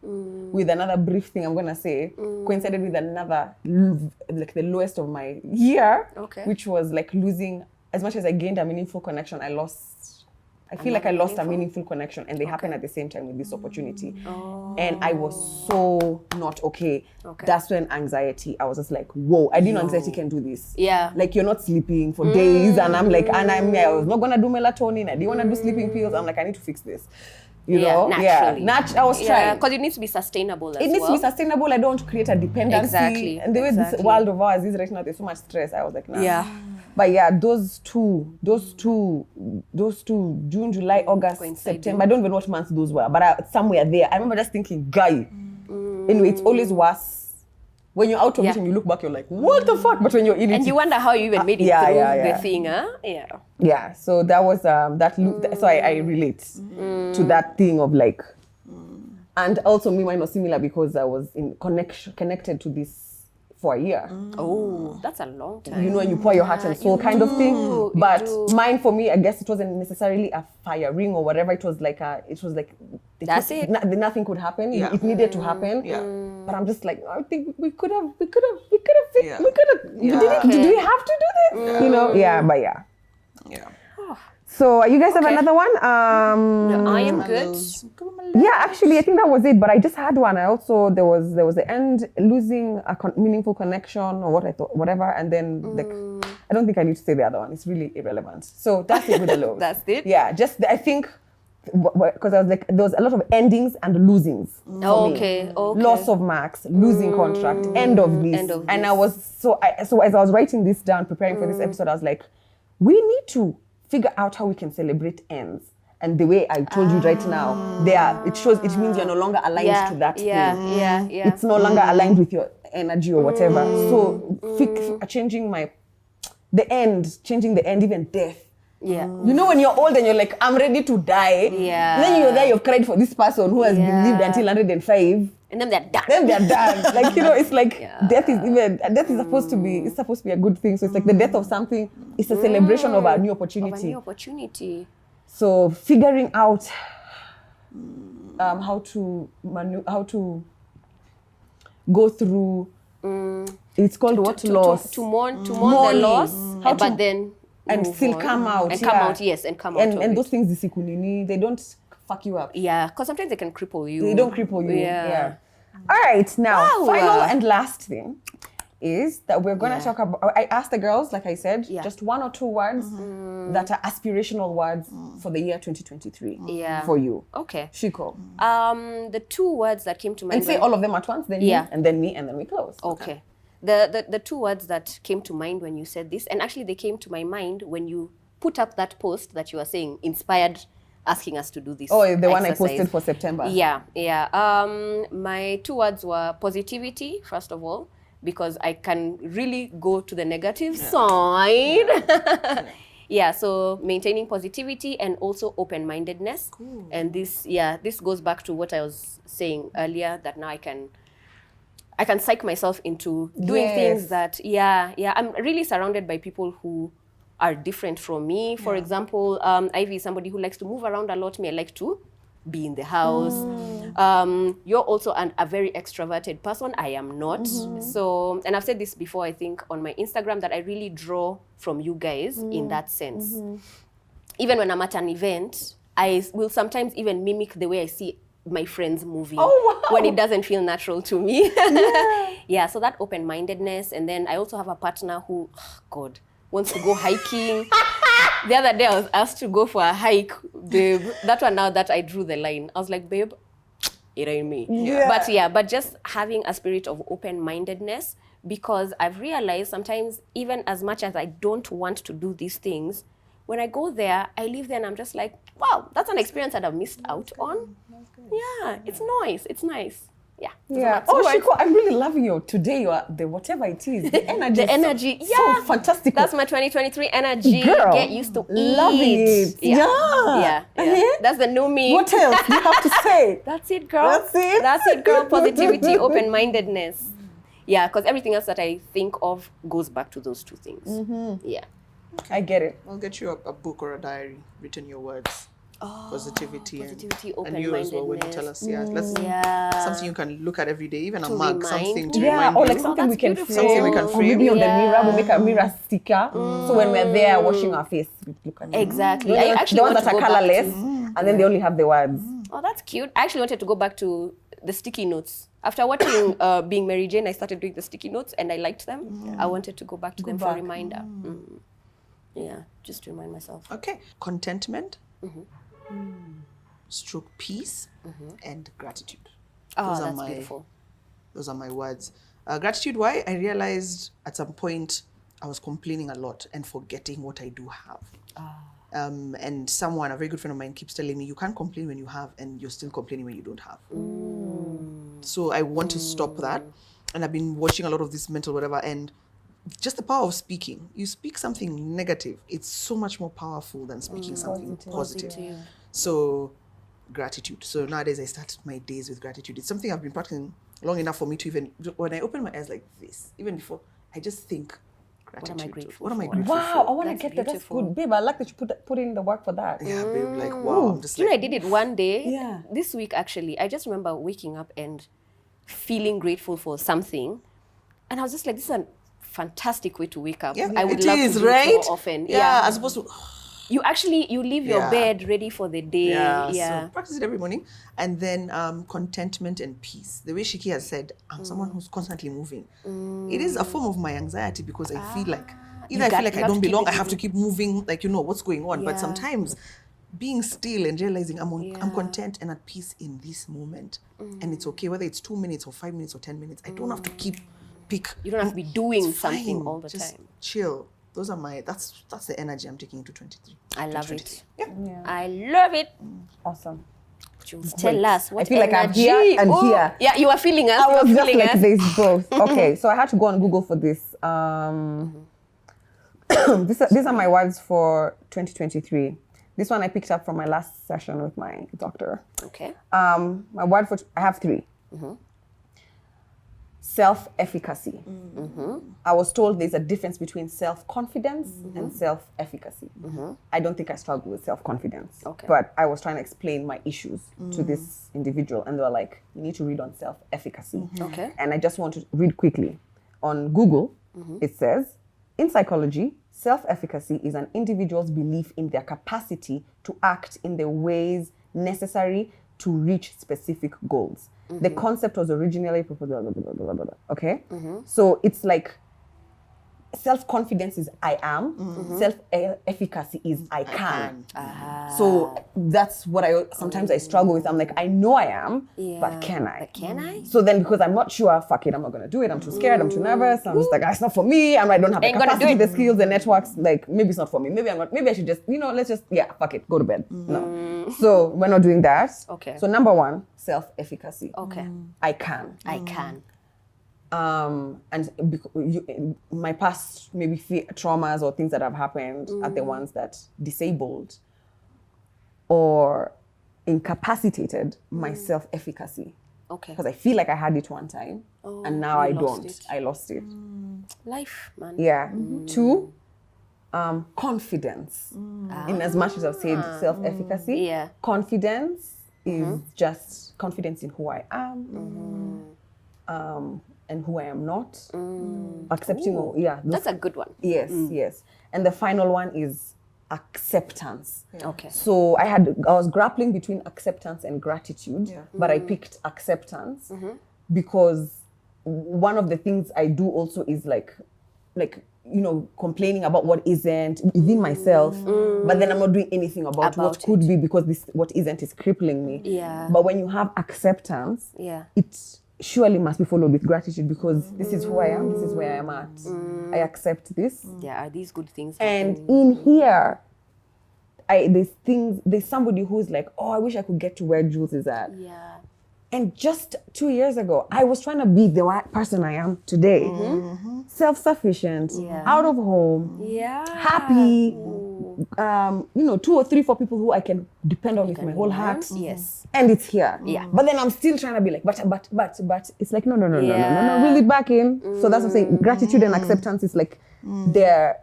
S2: with another brief thing I'm going to say, coincided with another, like the lowest of my year,
S3: Okay.
S2: which was like losing, as much as I gained a meaningful connection, I feel like I lost a meaningful connection, and they happened at the same time with this opportunity. And I was so not okay. That's when anxiety, I was just like, whoa, I didn't know anxiety can do this.
S3: Yeah.
S2: Like you're not sleeping for days, and I'm like, I was not gonna do melatonin, I didn't wanna do sleeping pills. I'm like, I need to fix this. You know?
S3: Naturally.
S2: I was trying.
S3: Because it needs to be sustainable as well.
S2: It needs to be sustainable. I don't want to create a dependency.
S3: Exactly.
S2: And the way this world of ours is right now, there's so much stress. I was like, nah.
S3: Yeah.
S2: But yeah, those two, June, July, August,
S3: Coinciding.
S2: September, I don't even know what months those were, but somewhere there, I remember just thinking, guy. Anyway, it's always worse. When you're out of it and you look back, you're like, what the fuck? But when you're in it,
S3: And you wonder how you even made it through the thing, huh? Yeah.
S2: yeah, so that was so I relate to that thing of like, and also mine was similar because I was connected to this for a year.
S3: Oh, that's a long time.
S2: You know, and you pour your heart and soul kind of thing.
S3: you
S2: But
S3: do.
S2: mine, for me, I guess it wasn't necessarily a fire ring or whatever. It was like
S3: That's it.
S2: Nothing could happen.
S1: Yeah.
S2: It needed to happen.
S1: Yeah.
S2: But I'm just like, I think we could have.
S1: Yeah.
S2: Did we have to do this? You know? Yeah, but yeah.
S1: Yeah.
S2: So you guys have another one?
S3: No, I am good.
S2: Yeah, actually, I think that was it. But I just had one. I also there was the end, losing a meaningful connection or what I thought, whatever, and then like I don't think I need to say the other one. It's really irrelevant. So that's it with the lows.
S3: That's it?
S2: Yeah, just I think because I was like there was a lot of endings and losings. for me.
S3: Okay.
S2: Loss of marks, losing contract, end of this.
S3: End of
S2: And
S3: this.
S2: I was so as I was writing this down, preparing for this episode, I was like, we need to figure out how we can celebrate ends. And the way I told you right now, it means you're no longer aligned to that thing.
S3: Yeah.
S2: It's no longer aligned with your energy or whatever. So changing the end, even death.
S3: Yeah.
S2: You know when you're old and you're like, I'm ready to die.
S3: Yeah.
S2: And then you're there, you've cried for this person who has been lived until 105.
S3: And then they're done.
S2: Then they're done. Like, you know, it's like death is supposed to be a good thing. So it's like the death of something is a celebration of a new opportunity. So figuring out how to go through it's called what loss
S3: To mourn the
S2: Mourning.
S3: loss,
S2: How
S3: but
S2: to-
S3: then
S2: and
S3: move
S2: still
S3: on.
S2: come out
S3: and
S2: yeah.
S3: come out of
S2: and
S3: it.
S2: those things disikunini, they don't fuck you up.
S3: Yeah, because sometimes they can cripple you.
S2: They don't cripple you.
S3: Yeah.
S2: All right, now
S3: Wow.
S2: final and last thing is that we're gonna talk about. I asked the girls, like I said, just one or two words that are aspirational words for the year 2023.
S3: Yeah.
S2: For you,
S3: Okay.
S2: Shiko,
S3: The two words that came to mind.
S2: and say all of them at once. Then
S3: Yeah.
S2: you, and then me, and then we close.
S3: Okay. The two words that came to mind when you said this, and actually they came to my mind when you put up that post that you were saying inspired asking us to do this.
S2: Oh, the one I
S3: exercise.
S2: posted for September.
S3: Yeah. My two words were positivity, first of all, because I can really go to the negative side. Yeah, so maintaining positivity and also open-mindedness. Cool. And this goes back to what I was saying earlier, that now I can psych myself into doing things that, I'm really surrounded by people who are different from me. For example, Ivy is somebody who likes to move around a lot. Me, I like to be in the house. You're also a very extroverted person. I am not. So, and I've said this before, I think, on my Instagram, that I really draw from you guys in that sense. Even when I'm at an event, I will sometimes even mimic the way I see my friends moving when it doesn't feel natural to me. Yeah, so that open-mindedness. And then I also have a partner who, God, wants to go hiking. The other day I was asked to go for a hike, babe. That one now that I drew the line. I was like, babe, it ain't me. But just having a spirit of open-mindedness, because I've realized sometimes even as much as I don't want to do these things, when I go there, I leave there and I'm just like, wow, that's an experience that I've missed out on. Yeah, it's nice. It's nice. Yeah.
S2: Yeah. Oh, Shiko, I'm really loving you. Today, you are the whatever it is. The energy.
S3: The energy.
S2: So fantastic.
S3: That's my 2023 energy.
S2: Girl,
S3: get used to
S2: loving
S3: it.
S2: it. Yeah.
S3: That's the new me.
S2: What else do you have to say?
S3: That's it, girl.
S2: That's it?
S3: That's it, girl. Positivity, open-mindedness. Yeah, because everything else that I think of goes back to those two things. Yeah.
S2: I get it.
S1: I'll get you a book or a diary, written your words. Positivity and you as well when you tell us. Something you can look at every day, even a mug, something to remind
S2: or
S1: you.
S2: like something we can frame.
S1: Something we can
S2: Or
S1: frame.
S2: maybe on the mirror, we make a mirror sticker. So when we're there washing our face, we look at it.
S3: Exactly.
S2: You know,
S3: I actually
S2: the ones
S3: want
S2: that
S3: to
S2: are
S3: go back
S2: colorless, and then they only have the words.
S3: Oh, that's cute. I actually wanted to go back to the sticky notes. After watching Being Mary Jane, I started doing the sticky notes and I liked them. I wanted to go back to them for a reminder. Yeah, just to remind myself.
S1: Okay. Contentment, stroke peace, and gratitude.
S3: Oh, that's beautiful.
S1: Those are my words. Gratitude, why? I realized at some point I was complaining a lot and forgetting what I do have. And a very good friend of mine, keeps telling me, you can't complain when you have and you're still complaining when you don't have. So I want to stop that. And I've been watching a lot of this mental whatever, and just the power of speaking. You speak something negative, it's so much more powerful than speaking something positive. So gratitude. So nowadays I start my days with gratitude. It's something I've been practicing long enough for me to even, when I open my eyes like this, even before, I just think gratitude.
S3: What am I grateful
S1: What am I
S3: for?
S1: grateful
S2: Wow,
S1: for?
S2: I want to get that. That's good. Babe, I like that you put in the work for that.
S1: Yeah, babe, like, wow. I'm just
S3: You know, I
S1: like,
S3: did it one day.
S2: Yeah.
S3: This week, actually. I just remember waking up and feeling grateful for something. And I was just like, this is a fantastic way to wake up.
S1: yeah,
S3: I would
S1: it
S3: love
S1: is,
S3: to do
S1: right?
S3: it more often.
S1: Yeah, as opposed to,
S3: You leave your
S1: Yeah.
S3: bed ready for the day.
S1: So practice it every morning. And then contentment and peace. The way Shiki has said, I'm someone who's constantly moving. It is a form of my anxiety because I feel like, either I feel like I don't belong, I have to keep moving, like, you know, what's going on. But sometimes being still and realizing I'm content and at peace in this moment. And it's okay, whether it's 2 minutes or 5 minutes or 10 minutes. I don't have to pick.
S3: You don't have to be doing
S1: It's
S3: something
S1: fine.
S3: all the
S1: Just
S3: time.
S1: chill. Those are that's the energy I'm taking into 23.
S3: I love it.
S1: 2023. Yeah.
S3: I love it.
S2: Awesome.
S3: Jules, tell us what
S2: I feel like I'm
S3: energy.
S2: here and
S3: Oh,
S2: here.
S3: Yeah, you are feeling us.
S2: I
S3: You
S2: was
S3: are
S2: just
S3: feeling
S2: like
S3: us.
S2: this both. Okay, so I had to go on Google for this. These are my words for 2023. This one I picked up from my last session with my doctor.
S3: Okay.
S2: My word for I have 3. Self-efficacy. I was told there's a difference between self-confidence and self-efficacy. I don't think I struggle with self-confidence.
S3: Okay.
S2: But I was trying to explain my issues to this individual, and they were like, you need to read on self-efficacy.
S3: Okay.
S2: And I just want to read quickly. On Google, it says, in psychology, self-efficacy is an individual's belief in their capacity to act in the ways necessary to reach specific goals. The concept was originally proposed, okay? So it's like self-confidence is I am, self-efficacy is I can. So that's what sometimes I struggle with. I'm like, I know I am, but can I?
S3: But can I?
S2: So then because I'm not sure, fuck it, I'm not gonna do it. I'm too scared, I'm too nervous. I'm just like, it's not for me. I don't have the
S3: Ain't gonna do
S2: capacity,
S3: it.
S2: the skills, the networks. Like, maybe it's not for me. Maybe I should just, let's just, fuck it, go to bed. No. So we're not doing that.
S3: Okay.
S2: So number 1, self-efficacy.
S3: Okay.
S2: I can.
S3: I can.
S2: And my past maybe traumas or things that have happened are the ones that disabled or incapacitated my self-efficacy.
S3: Okay.
S2: Because I feel like I had it one time and now I
S3: you lost
S2: don't.
S3: it.
S2: I lost it.
S3: Life, man.
S2: Yeah. 2, confidence. In as much as I've said self-efficacy,
S3: Yeah.
S2: confidence is just confidence in who I am. And who I am not. Accepting,
S3: That's a good one.
S2: yes, yes. And the final one is acceptance.
S3: Okay.
S2: So I was grappling between acceptance and gratitude, but I picked acceptance because one of the things I do also is like complaining about what isn't within myself, but then I'm not doing anything about what
S3: About
S2: could be because this what isn't is crippling me.
S3: Yeah.
S2: But when you have acceptance,
S3: Yeah.
S2: it surely must be followed with gratitude because this is who I am, this is where I am at. I accept this.
S3: There are these good things
S2: And
S3: happening.
S2: in here, there's somebody who's like, oh, I wish I could get to where Jules is at.
S3: Yeah.
S2: And just 2 years ago, I was trying to be the person I am today. Self-sufficient,
S3: Yeah.
S2: out of home,
S3: Yeah.
S2: happy, 2 or 3, 4 people who I can depend on with my whole heart.
S3: Yes.
S2: And it's here.
S3: Yeah.
S2: But then I'm still trying to be like, but it's like, no,
S3: Yeah.
S2: reel it back in. So that's what I'm saying. Gratitude and acceptance is like they're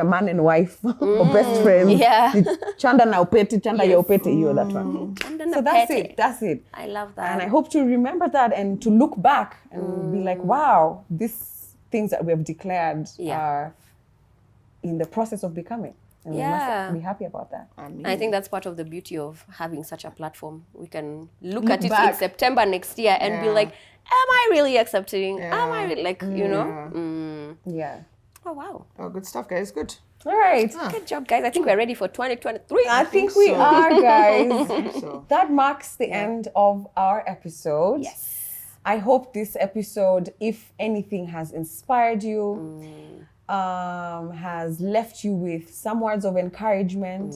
S2: man and wife or best friends.
S3: Yeah.
S2: Chanda na upete, chanda ya upete, you that one. So that's it.
S3: I love that.
S2: And I hope to remember that and to look back and be like, wow, these things that we have declared are in the process of becoming. And we must be happy about that.
S3: I think that's part of the beauty of having such a platform. We can look at it
S2: back.
S3: in September next year and be like, am I really accepting? Am I really, like,
S2: Yeah.
S3: Oh, wow.
S1: Oh, good stuff, guys. Good.
S2: All right.
S3: Good job, guys. I think we're ready for 2023.
S2: I think we are, guys.
S1: So,
S2: That marks the end of our episode.
S3: Yes.
S2: I hope this episode, if anything, has inspired you, has left you with some words of encouragement,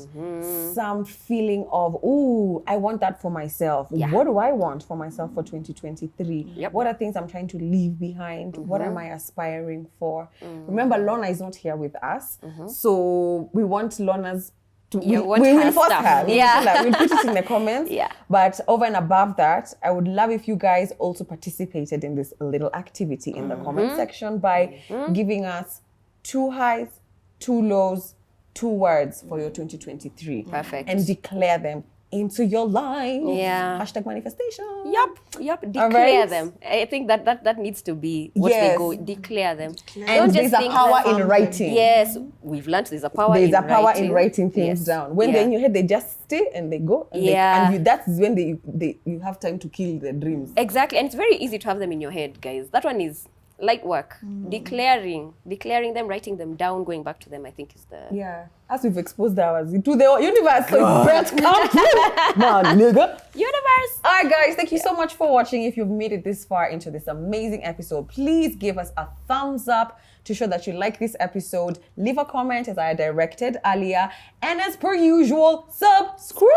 S2: some feeling of, ooh, I want that for myself.
S3: Yeah.
S2: What do I want for myself for 2023?
S3: Yep.
S2: What are things I'm trying to leave behind? What am I aspiring for? Remember, Lorna is not here with us, so we want Lorna's to
S3: You
S2: we
S3: want
S2: will
S3: her
S2: force
S3: stuff.
S2: her.
S3: Yeah.
S2: We'll put it in the comments.
S3: Yeah.
S2: But over and above that, I would love if you guys also participated in this little activity in the comment section by giving us 2 highs, 2 lows, 2 words for your 2023.
S3: Perfect.
S2: And declare them into your life.
S3: Yeah.
S2: Hashtag manifestation.
S3: Yep. Declare
S2: right.
S3: them. I think that needs to be what
S2: Yes.
S3: they go. Declare them.
S2: And there's a power in writing.
S3: Yes, we've learned there's a power
S2: There's
S3: in
S2: a power
S3: writing.
S2: in writing things
S3: Yes.
S2: down. When
S3: Yeah.
S2: they're in your head, they just stay and they go. And
S3: Yeah.
S2: that's when you have time to kill the dreams.
S3: Exactly, and it's very easy to have them in your head, guys. That one is light work. Declaring them, writing them down, going back to them, I think is the...
S2: Yeah. As we've exposed ours into the universe, so it's birth come true. Man, nigga.
S3: Universe!
S2: All right, guys, thank you so much for watching. If you've made it this far into this amazing episode, please give us a thumbs up to show that you like this episode. Leave a comment as I directed earlier. And as per usual, subscribe.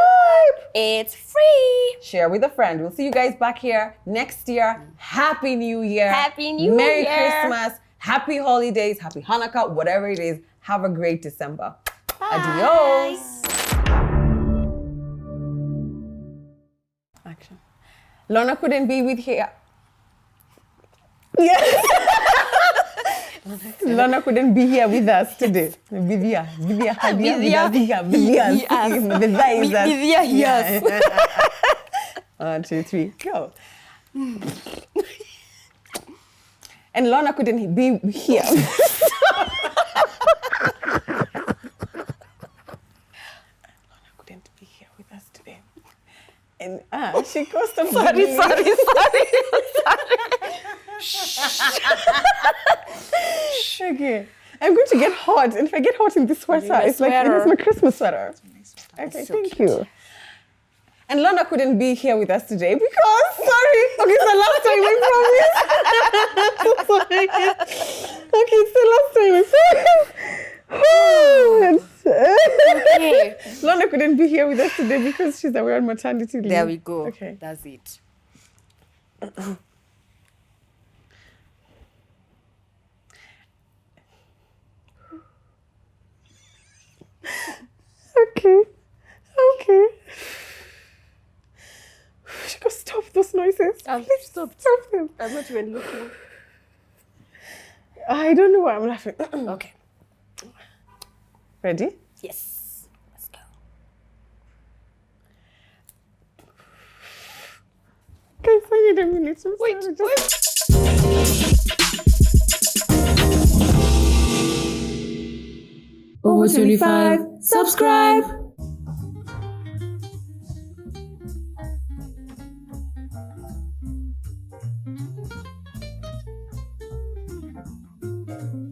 S3: It's free!
S2: Share with a friend. We'll see you guys back here next year. Happy New Year.
S3: Happy New
S2: Merry
S3: Year.
S2: Christmas. Happy holidays. Happy Hanukkah. Whatever it is. Have a great December. Adios. Action. Lorna couldn't be with here. Yes. Lorna couldn't be here with us today. Vidya.
S3: Yes.
S2: 1, 2, 3, go. And Lorna couldn't be here. And she goes to sorry. Okay. I'm going to get hot. And if I get hot in this sweater, it's like it's my Christmas sweater. Okay,
S3: so
S2: thank you. And Lorna couldn't be here with us today because, sorry, okay, it's the last time we promise. Sorry. Okay, it's the last time we promise.
S3: Okay.
S2: Lorna couldn't be here with us today because she's away on maternity leave.
S3: There we go.
S2: Okay.
S3: That's it.
S2: Okay. She goes, stop those noises.
S3: I've
S2: Please
S3: stopped.
S2: Stop them.
S3: I'm not even looking.
S2: I don't know why I'm laughing.
S3: Okay.
S2: Ready?
S3: Yes. Let's go.
S2: Guys, I need a minute.
S3: Wait.
S4: Over 25, subscribe!